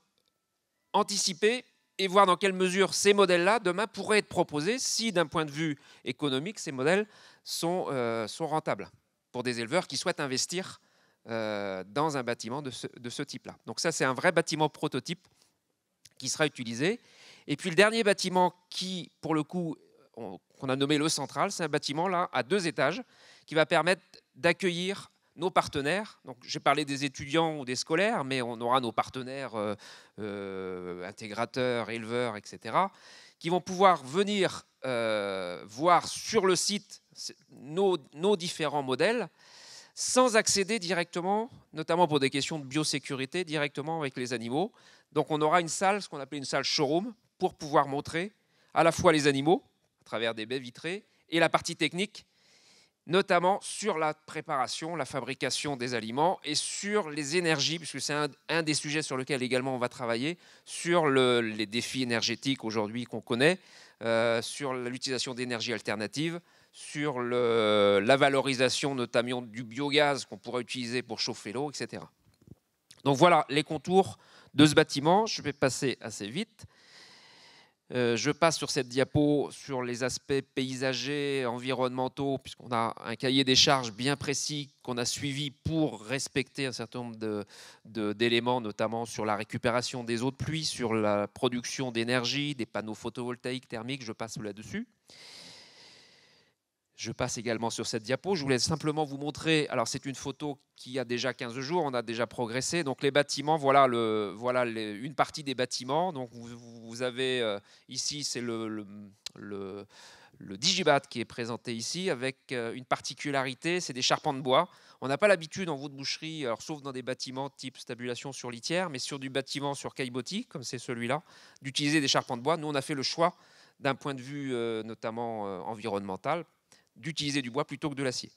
anticiper et voir dans quelle mesure ces modèles-là, demain, pourraient être proposés si, d'un point de vue économique, ces modèles sont rentables pour des éleveurs qui souhaitent investir dans un bâtiment de ce type-là. Donc ça, c'est un vrai bâtiment prototype qui sera utilisé. Et puis le dernier bâtiment qui, pour le coup, qu'on a nommé le central, c'est un bâtiment là à 2 étages qui va permettre d'accueillir nos partenaires. Donc j'ai parlé des étudiants ou des scolaires, mais on aura nos partenaires intégrateurs, éleveurs, etc., qui vont pouvoir venir voir sur le site nos différents modèles, sans accéder directement, notamment pour des questions de biosécurité, directement avec les animaux. Donc on aura une salle, ce qu'on appelle une salle showroom, pour pouvoir montrer à la fois les animaux, à travers des baies vitrées, et la partie technique, notamment sur la préparation, la fabrication des aliments et sur les énergies, puisque c'est un des sujets sur lesquels également on va travailler, sur les défis énergétiques aujourd'hui qu'on connaît, sur l'utilisation d'énergies alternatives, sur la valorisation notamment du biogaz qu'on pourra utiliser pour chauffer l'eau, etc. Donc voilà les contours de ce bâtiment. Je vais passer assez vite. Je passe sur cette diapo sur les aspects paysagers, environnementaux, puisqu'on a un cahier des charges bien précis qu'on a suivi pour respecter un certain nombre d'éléments, notamment sur la récupération des eaux de pluie, sur la production d'énergie, des panneaux photovoltaïques thermiques, je passe là-dessus. Je passe également sur cette diapo. Je voulais simplement vous montrer, alors c'est une photo qui a déjà 15 jours, on a déjà progressé. Donc les bâtiments, voilà une partie des bâtiments. Donc vous avez ici, c'est le Digibat qui est présenté ici, avec une particularité, c'est des charpents de bois. On n'a pas l'habitude en Vaud-Boucherie, alors sauf dans des bâtiments type stabulation sur litière, mais sur du bâtiment sur caillebotis, comme c'est celui-là, d'utiliser des charpents de bois. Nous, on a fait le choix, d'un point de vue notamment environnemental, d'utiliser du bois plutôt que de l'acier.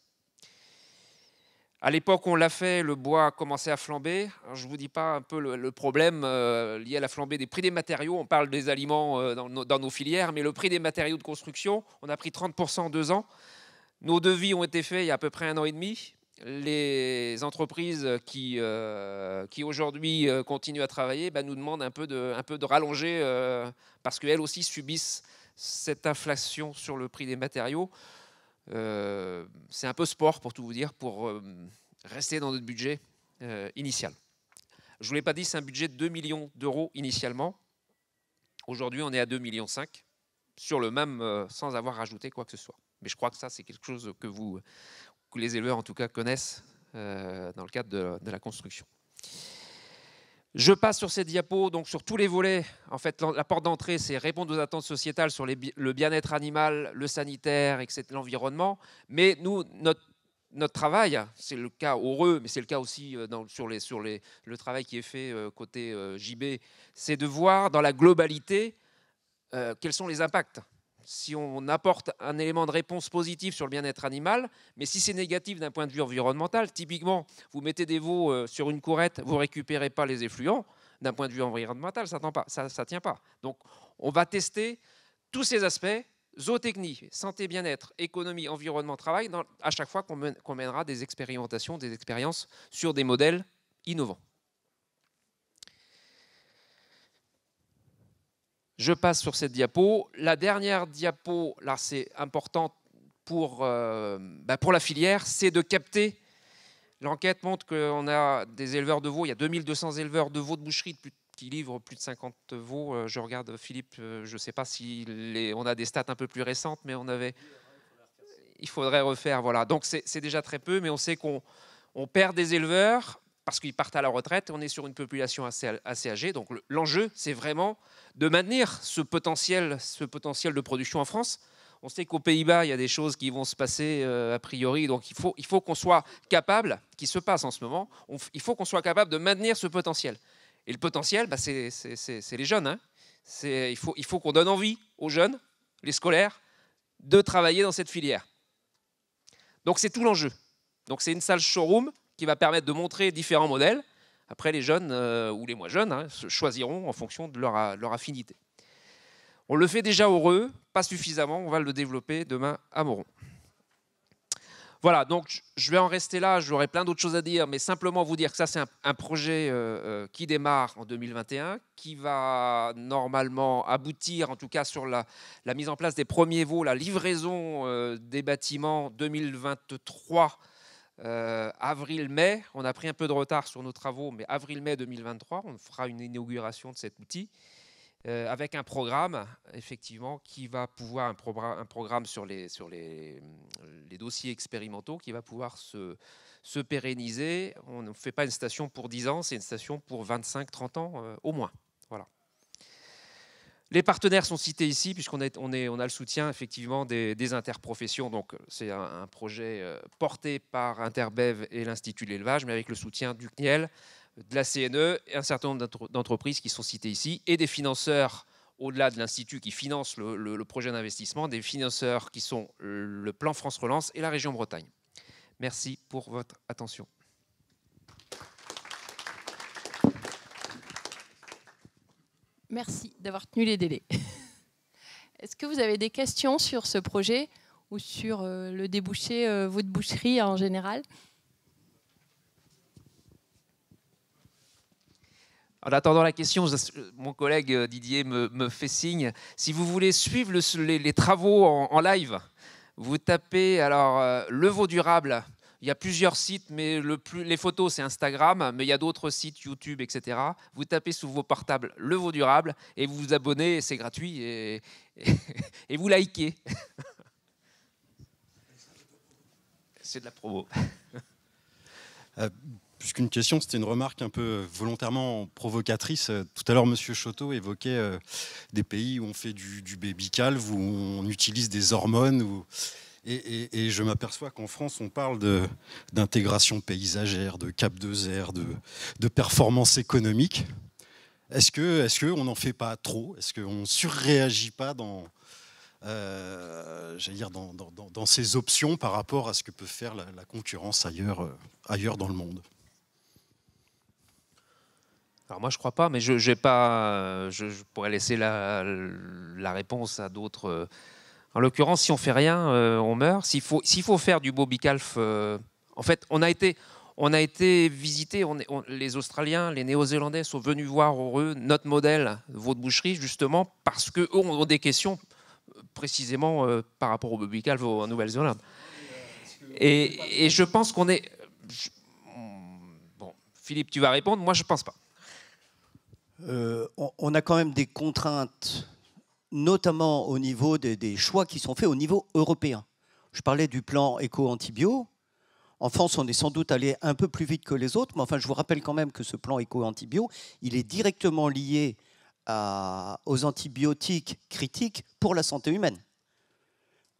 À l'époque, on l'a fait, le bois a commencé à flamber. Alors, je ne vous dis pas un peu le problème lié à la flambée des prix des matériaux. On parle des aliments dans nos filières, mais le prix des matériaux de construction, on a pris 30% en 2 ans. Nos devis ont été faits il y a à peu près 1 an et demi. Les entreprises qui aujourd'hui continuent à travailler nous demandent un peu de rallonger parce qu'elles aussi subissent cette inflation sur le prix des matériaux. C'est un peu sport, pour tout vous dire, pour rester dans notre budget initial. Je ne vous l'ai pas dit, c'est un budget de 2 millions d'euros initialement. Aujourd'hui, on est à 2,5 millions sur le même, sans avoir rajouté quoi que ce soit. Mais je crois que ça, c'est quelque chose que les éleveurs, en tout cas, connaissent dans le cadre de la construction. Je passe sur cette diapo, donc sur tous les volets. En fait, la porte d'entrée, c'est répondre aux attentes sociétales sur le bien-être animal, le sanitaire, etc., l'environnement. Mais nous, notre travail, c'est le cas heureux, mais c'est le cas aussi sur le travail qui est fait côté JB, c'est de voir dans la globalité quels sont les impacts. Si on apporte un élément de réponse positif sur le bien-être animal, mais si c'est négatif d'un point de vue environnemental, typiquement, vous mettez des veaux sur une courette, vous ne récupérez pas les effluents, d'un point de vue environnemental, ça ne tient pas. Donc, on va tester tous ces aspects, zootechnie, santé, bien-être, économie, environnement, travail, à chaque fois qu'on mènera des expérimentations, des expériences sur des modèles innovants. Je passe sur cette diapo. La dernière diapo, là c'est important pour la filière, c'est de capter. L'enquête montre qu'on a des éleveurs de veaux, il y a 2200 éleveurs de veaux de boucherie qui livrent plus de 50 veaux. Je regarde Philippe, je ne sais pas si on a des stats un peu plus récentes, mais il faudrait refaire. Voilà. Donc c'est déjà très peu, mais on sait qu'on perd des éleveurs parce qu'ils partent à la retraite. On est sur une population assez âgée. Donc l'enjeu, c'est vraiment de maintenir ce potentiel de production en France. On sait qu'aux Pays-Bas, il y a des choses qui vont se passer a priori. Donc il faut qu'on soit capable, qui se passe en ce moment, il faut qu'on soit capable de maintenir ce potentiel. Et le potentiel, c'est les jeunes. Hein. Il faut qu'on donne envie aux jeunes, les scolaires, de travailler dans cette filière. Donc c'est tout l'enjeu. Donc c'est une salle showroom qui va permettre de montrer différents modèles. Après, les jeunes ou les moins jeunes choisiront en fonction de leur affinité. On le fait déjà au Reux, pas suffisamment, on va le développer demain à Moron. Voilà, donc je vais en rester là, j'aurai plein d'autres choses à dire, mais simplement vous dire que ça c'est un projet qui démarre en 2021, qui va normalement aboutir, en tout cas sur la mise en place des premiers veaux, la livraison des bâtiments 2023, avril-mai. On a pris un peu de retard sur nos travaux, mais avril-mai 2023, on fera une inauguration de cet outil. Avec un programme, effectivement, qui va pouvoir, un programme sur les dossiers expérimentaux qui va pouvoir se pérenniser. On ne fait pas une station pour 10 ans, c'est une station pour 25-30 ans au moins. Voilà. Les partenaires sont cités ici, puisqu'on a le soutien effectivement des interprofessions. Donc c'est un projet porté par Interbev et l'Institut de l'élevage, mais avec le soutien du CNIEL, de la CNE et un certain nombre d'entreprises qui sont citées ici, et des financeurs au-delà de l'Institut qui finance le projet d'investissement, des financeurs qui sont le plan France Relance et la région Bretagne. Merci pour votre attention. Merci d'avoir tenu les délais. Est-ce que vous avez des questions sur ce projet ou sur le débouché votre boucherie en général ? En attendant la question, mon collègue Didier me fait signe. Si vous voulez suivre les travaux en live, vous tapez le veau durable. Il y a plusieurs sites, mais les photos, c'est Instagram, mais il y a d'autres sites, YouTube, etc. Vous tapez sous vos portables le veau durable et vous vous abonnez, c'est gratuit, et vous likez. C'est de la promo. Plus qu'une question, c'était une remarque un peu volontairement provocatrice. Tout à l'heure, M. Choteau évoquait des pays où on fait du baby calve, où on utilise des hormones. Et je m'aperçois qu'en France, on parle d'intégration paysagère, de cap de ZER, de performance économique. Est-ce qu'on n'en fait pas trop? Est-ce qu'on ne surréagit pas j'allais dire, dans ces options par rapport à ce que peut faire la concurrence ailleurs dans le monde? Alors moi je crois pas, mais je pourrais laisser la réponse à d'autres. En l'occurrence, si on fait rien, on meurt. S'il faut faire du Bobicalf, en fait, on a été visiter, les Australiens, les Néo-Zélandais sont venus voir eux notre modèle veau de boucherie justement parce qu'eux ont des questions précisément par rapport au Bobicalf en Nouvelle-Zélande. Et je pense qu'on est... Bon, Philippe, tu vas répondre, moi je pense pas. On a quand même des contraintes, notamment au niveau des choix qui sont faits au niveau européen. Je parlais du plan éco-antibio. En France, on est sans doute allé un peu plus vite que les autres, mais enfin, je vous rappelle quand même que ce plan éco-antibio, il est directement lié aux antibiotiques critiques pour la santé humaine.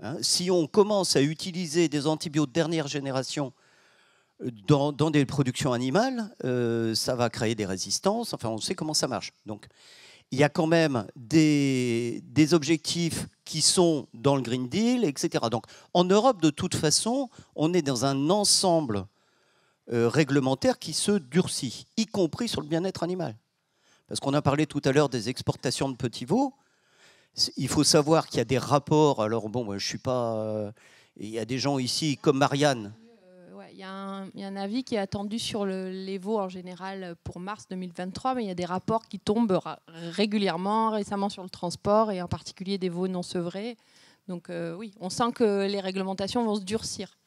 Hein, si on commence à utiliser des antibiotiques de dernière génération dans des productions animales, ça va créer des résistances. Enfin, on sait comment ça marche. Donc, il y a quand même des objectifs qui sont dans le Green Deal, etc. Donc, en Europe, de toute façon, on est dans un ensemble réglementaire qui se durcit, y compris sur le bien-être animal. Parce qu'on a parlé tout à l'heure des exportations de petits veaux. Il faut savoir qu'il y a des rapports. Alors, bon, moi, je suis pas... il y a des gens ici, comme Marianne. Il y a un avis qui est attendu sur les veaux en général pour mars 2023, mais il y a des rapports qui tombent régulièrement, récemment sur le transport, et en particulier des veaux non sevrés. Donc oui, on sent que les réglementations vont se durcir.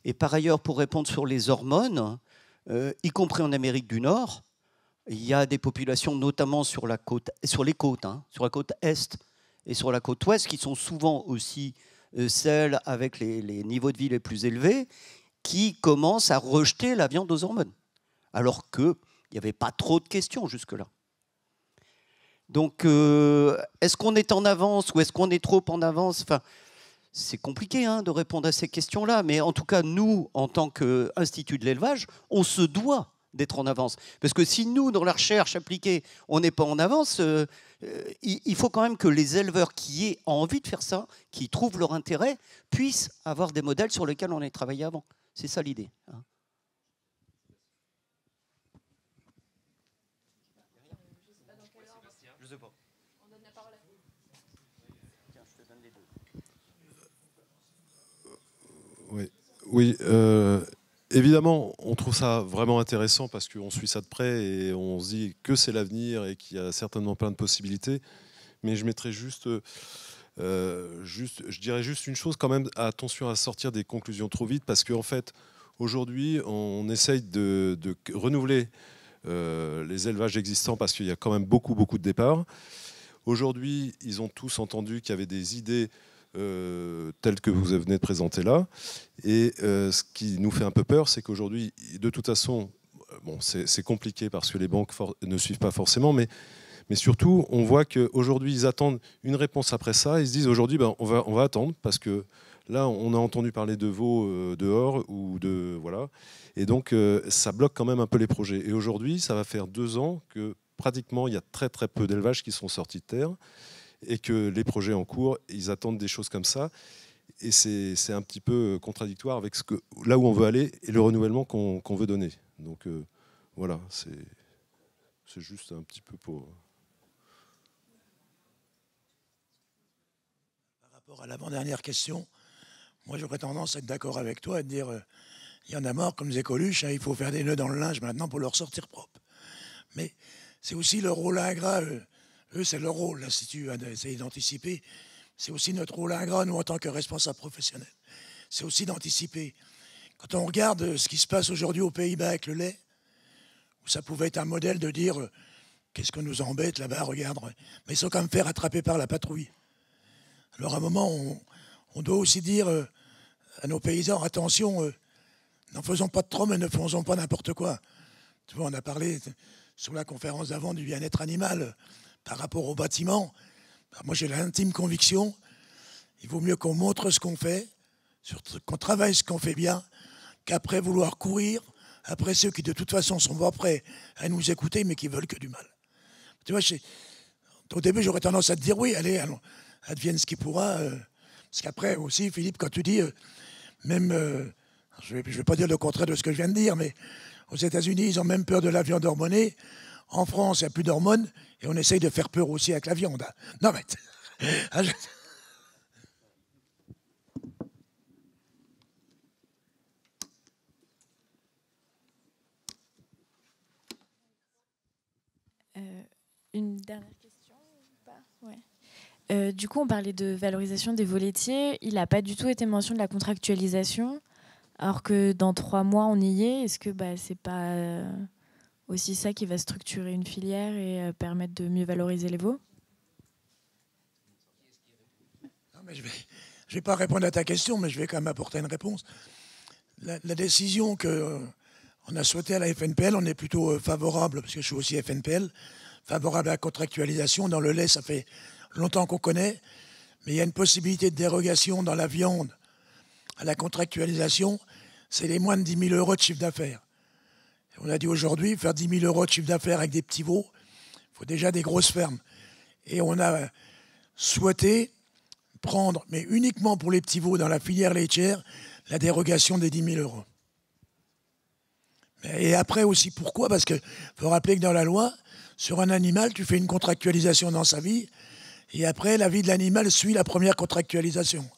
Et par ailleurs, pour répondre sur les hormones, y compris en Amérique du Nord, il y a des populations, notamment sur les côtes, sur la côte Est et sur la côte Ouest, qui sont souvent aussi celles avec les niveaux de vie les plus élevés, qui commencent à rejeter la viande aux hormones, alors qu'il n'y avait pas trop de questions jusque-là. Donc, est-ce qu'on est en avance ou est-ce qu'on est trop en avance? Enfin, c'est compliqué de répondre à ces questions-là, mais en tout cas, nous, en tant qu'Institut de l'élevage, on se doit d'être en avance. Parce que si nous, dans la recherche appliquée, on n'est pas en avance, il faut quand même que les éleveurs qui aient envie de faire ça, qui trouvent leur intérêt, puissent avoir des modèles sur lesquels on a travaillé avant. C'est ça l'idée. Je sais pas. On donne la parole à vous. Tiens, je te donne les Oui, deux. oui évidemment, on trouve ça vraiment intéressant parce qu'on suit ça de près et on se dit que c'est l'avenir et qu'il y a certainement plein de possibilités. Mais je mettrais je dirais juste une chose quand même, attention à sortir des conclusions trop vite parce qu'en fait, aujourd'hui, on essaye de renouveler les élevages existants parce qu'il y a quand même beaucoup de départs. Aujourd'hui, ils ont tous entendu qu'il y avait des idées telles que vous venez de présenter là. Et ce qui nous fait un peu peur, c'est qu'aujourd'hui, de toute façon, bon, c'est compliqué parce que les banques ne suivent pas forcément, mais surtout, on voit qu'aujourd'hui, ils attendent une réponse après ça. Ils se disent aujourd'hui, on va attendre parce que là, on a entendu parler de veaux dehors ou de voilà, et donc ça bloque quand même un peu les projets. Et aujourd'hui, ça va faire 2 ans que pratiquement il y a très peu d'élevages qui sont sortis de terre et que les projets en cours, ils attendent des choses comme ça. Et c'est un petit peu contradictoire avec là où on veut aller et le renouvellement qu'on veut donner. Donc voilà, c'est juste un petit peu pour... À l'avant-dernière question, moi j'aurais tendance à être d'accord avec toi et de dire il y en a marre comme des Coluches, il faut faire des nœuds dans le linge maintenant pour leur sortir propre. Mais c'est aussi leur rôle ingrat, eux c'est leur rôle, l'Institut a essayé d'anticiper, c'est aussi notre rôle ingrat, nous en tant que responsables professionnels. C'est aussi d'anticiper. Quand on regarde ce qui se passe aujourd'hui aux Pays-Bas avec le lait, où ça pouvait être un modèle de dire qu'est-ce que nous embête là-bas, regarde, mais ils sont quand même fait rattraper par la patrouille. Alors à un moment, on doit aussi dire à nos paysans, attention, n'en faisons pas de trop, mais ne faisons pas n'importe quoi. Tu vois, on a parlé sur la conférence d'avant du bien-être animal par rapport au bâtiment. Moi, j'ai l'intime conviction, il vaut mieux qu'on montre ce qu'on fait, qu'on travaille ce qu'on fait bien, qu'après vouloir courir après ceux qui de toute façon sont pas prêts à nous écouter, mais qui veulent que du mal. Tu vois, au début, j'aurais tendance à te dire oui, allez, advienne ce qui pourra. Parce qu'après aussi, Philippe, quand tu dis, même, je ne vais pas dire le contraire de ce que je viens de dire, mais aux États-Unis, ils ont même peur de la viande hormonée. En France, il n'y a plus d'hormones et on essaye de faire peur aussi avec la viande. Non, mais. Une dernière question ou pas? Ouais. Du coup, on parlait de valorisation des veaux laitiers. Il n'a pas du tout été mention de la contractualisation, alors que dans 3 mois, on y est. Est-ce que c'est pas aussi ça qui va structurer une filière et permettre de mieux valoriser les veaux? Non, mais je vais pas répondre à ta question, mais je vais quand même apporter une réponse. La décision qu'on a souhaitée à la FNPL, on est plutôt favorable, parce que je suis aussi FNPL, favorable à la contractualisation. Dans le lait, ça fait longtemps qu'on connaît, mais il y a une possibilité de dérogation dans la viande à la contractualisation, c'est les moins de 10 000 euros de chiffre d'affaires. On a dit aujourd'hui, faire 10 000 euros de chiffre d'affaires avec des petits veaux, il faut déjà des grosses fermes. Et on a souhaité prendre, mais uniquement pour les petits veaux dans la filière laitière, la dérogation des 10 000 euros. Et après aussi, pourquoi? Parce qu'il faut rappeler que dans la loi, sur un animal, tu fais une contractualisation dans sa vie, et après, la vie de l'animal suit la première contractualisation.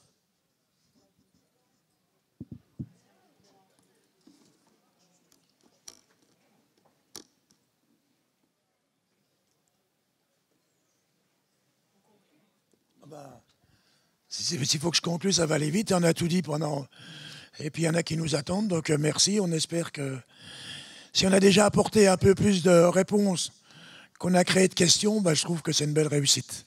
S'il faut que je conclue, ça va aller vite. On a tout dit pendant... Et puis il y en a qui nous attendent, donc merci. On espère que si on a déjà apporté un peu plus de réponses qu'on a créé de questions, je trouve que c'est une belle réussite.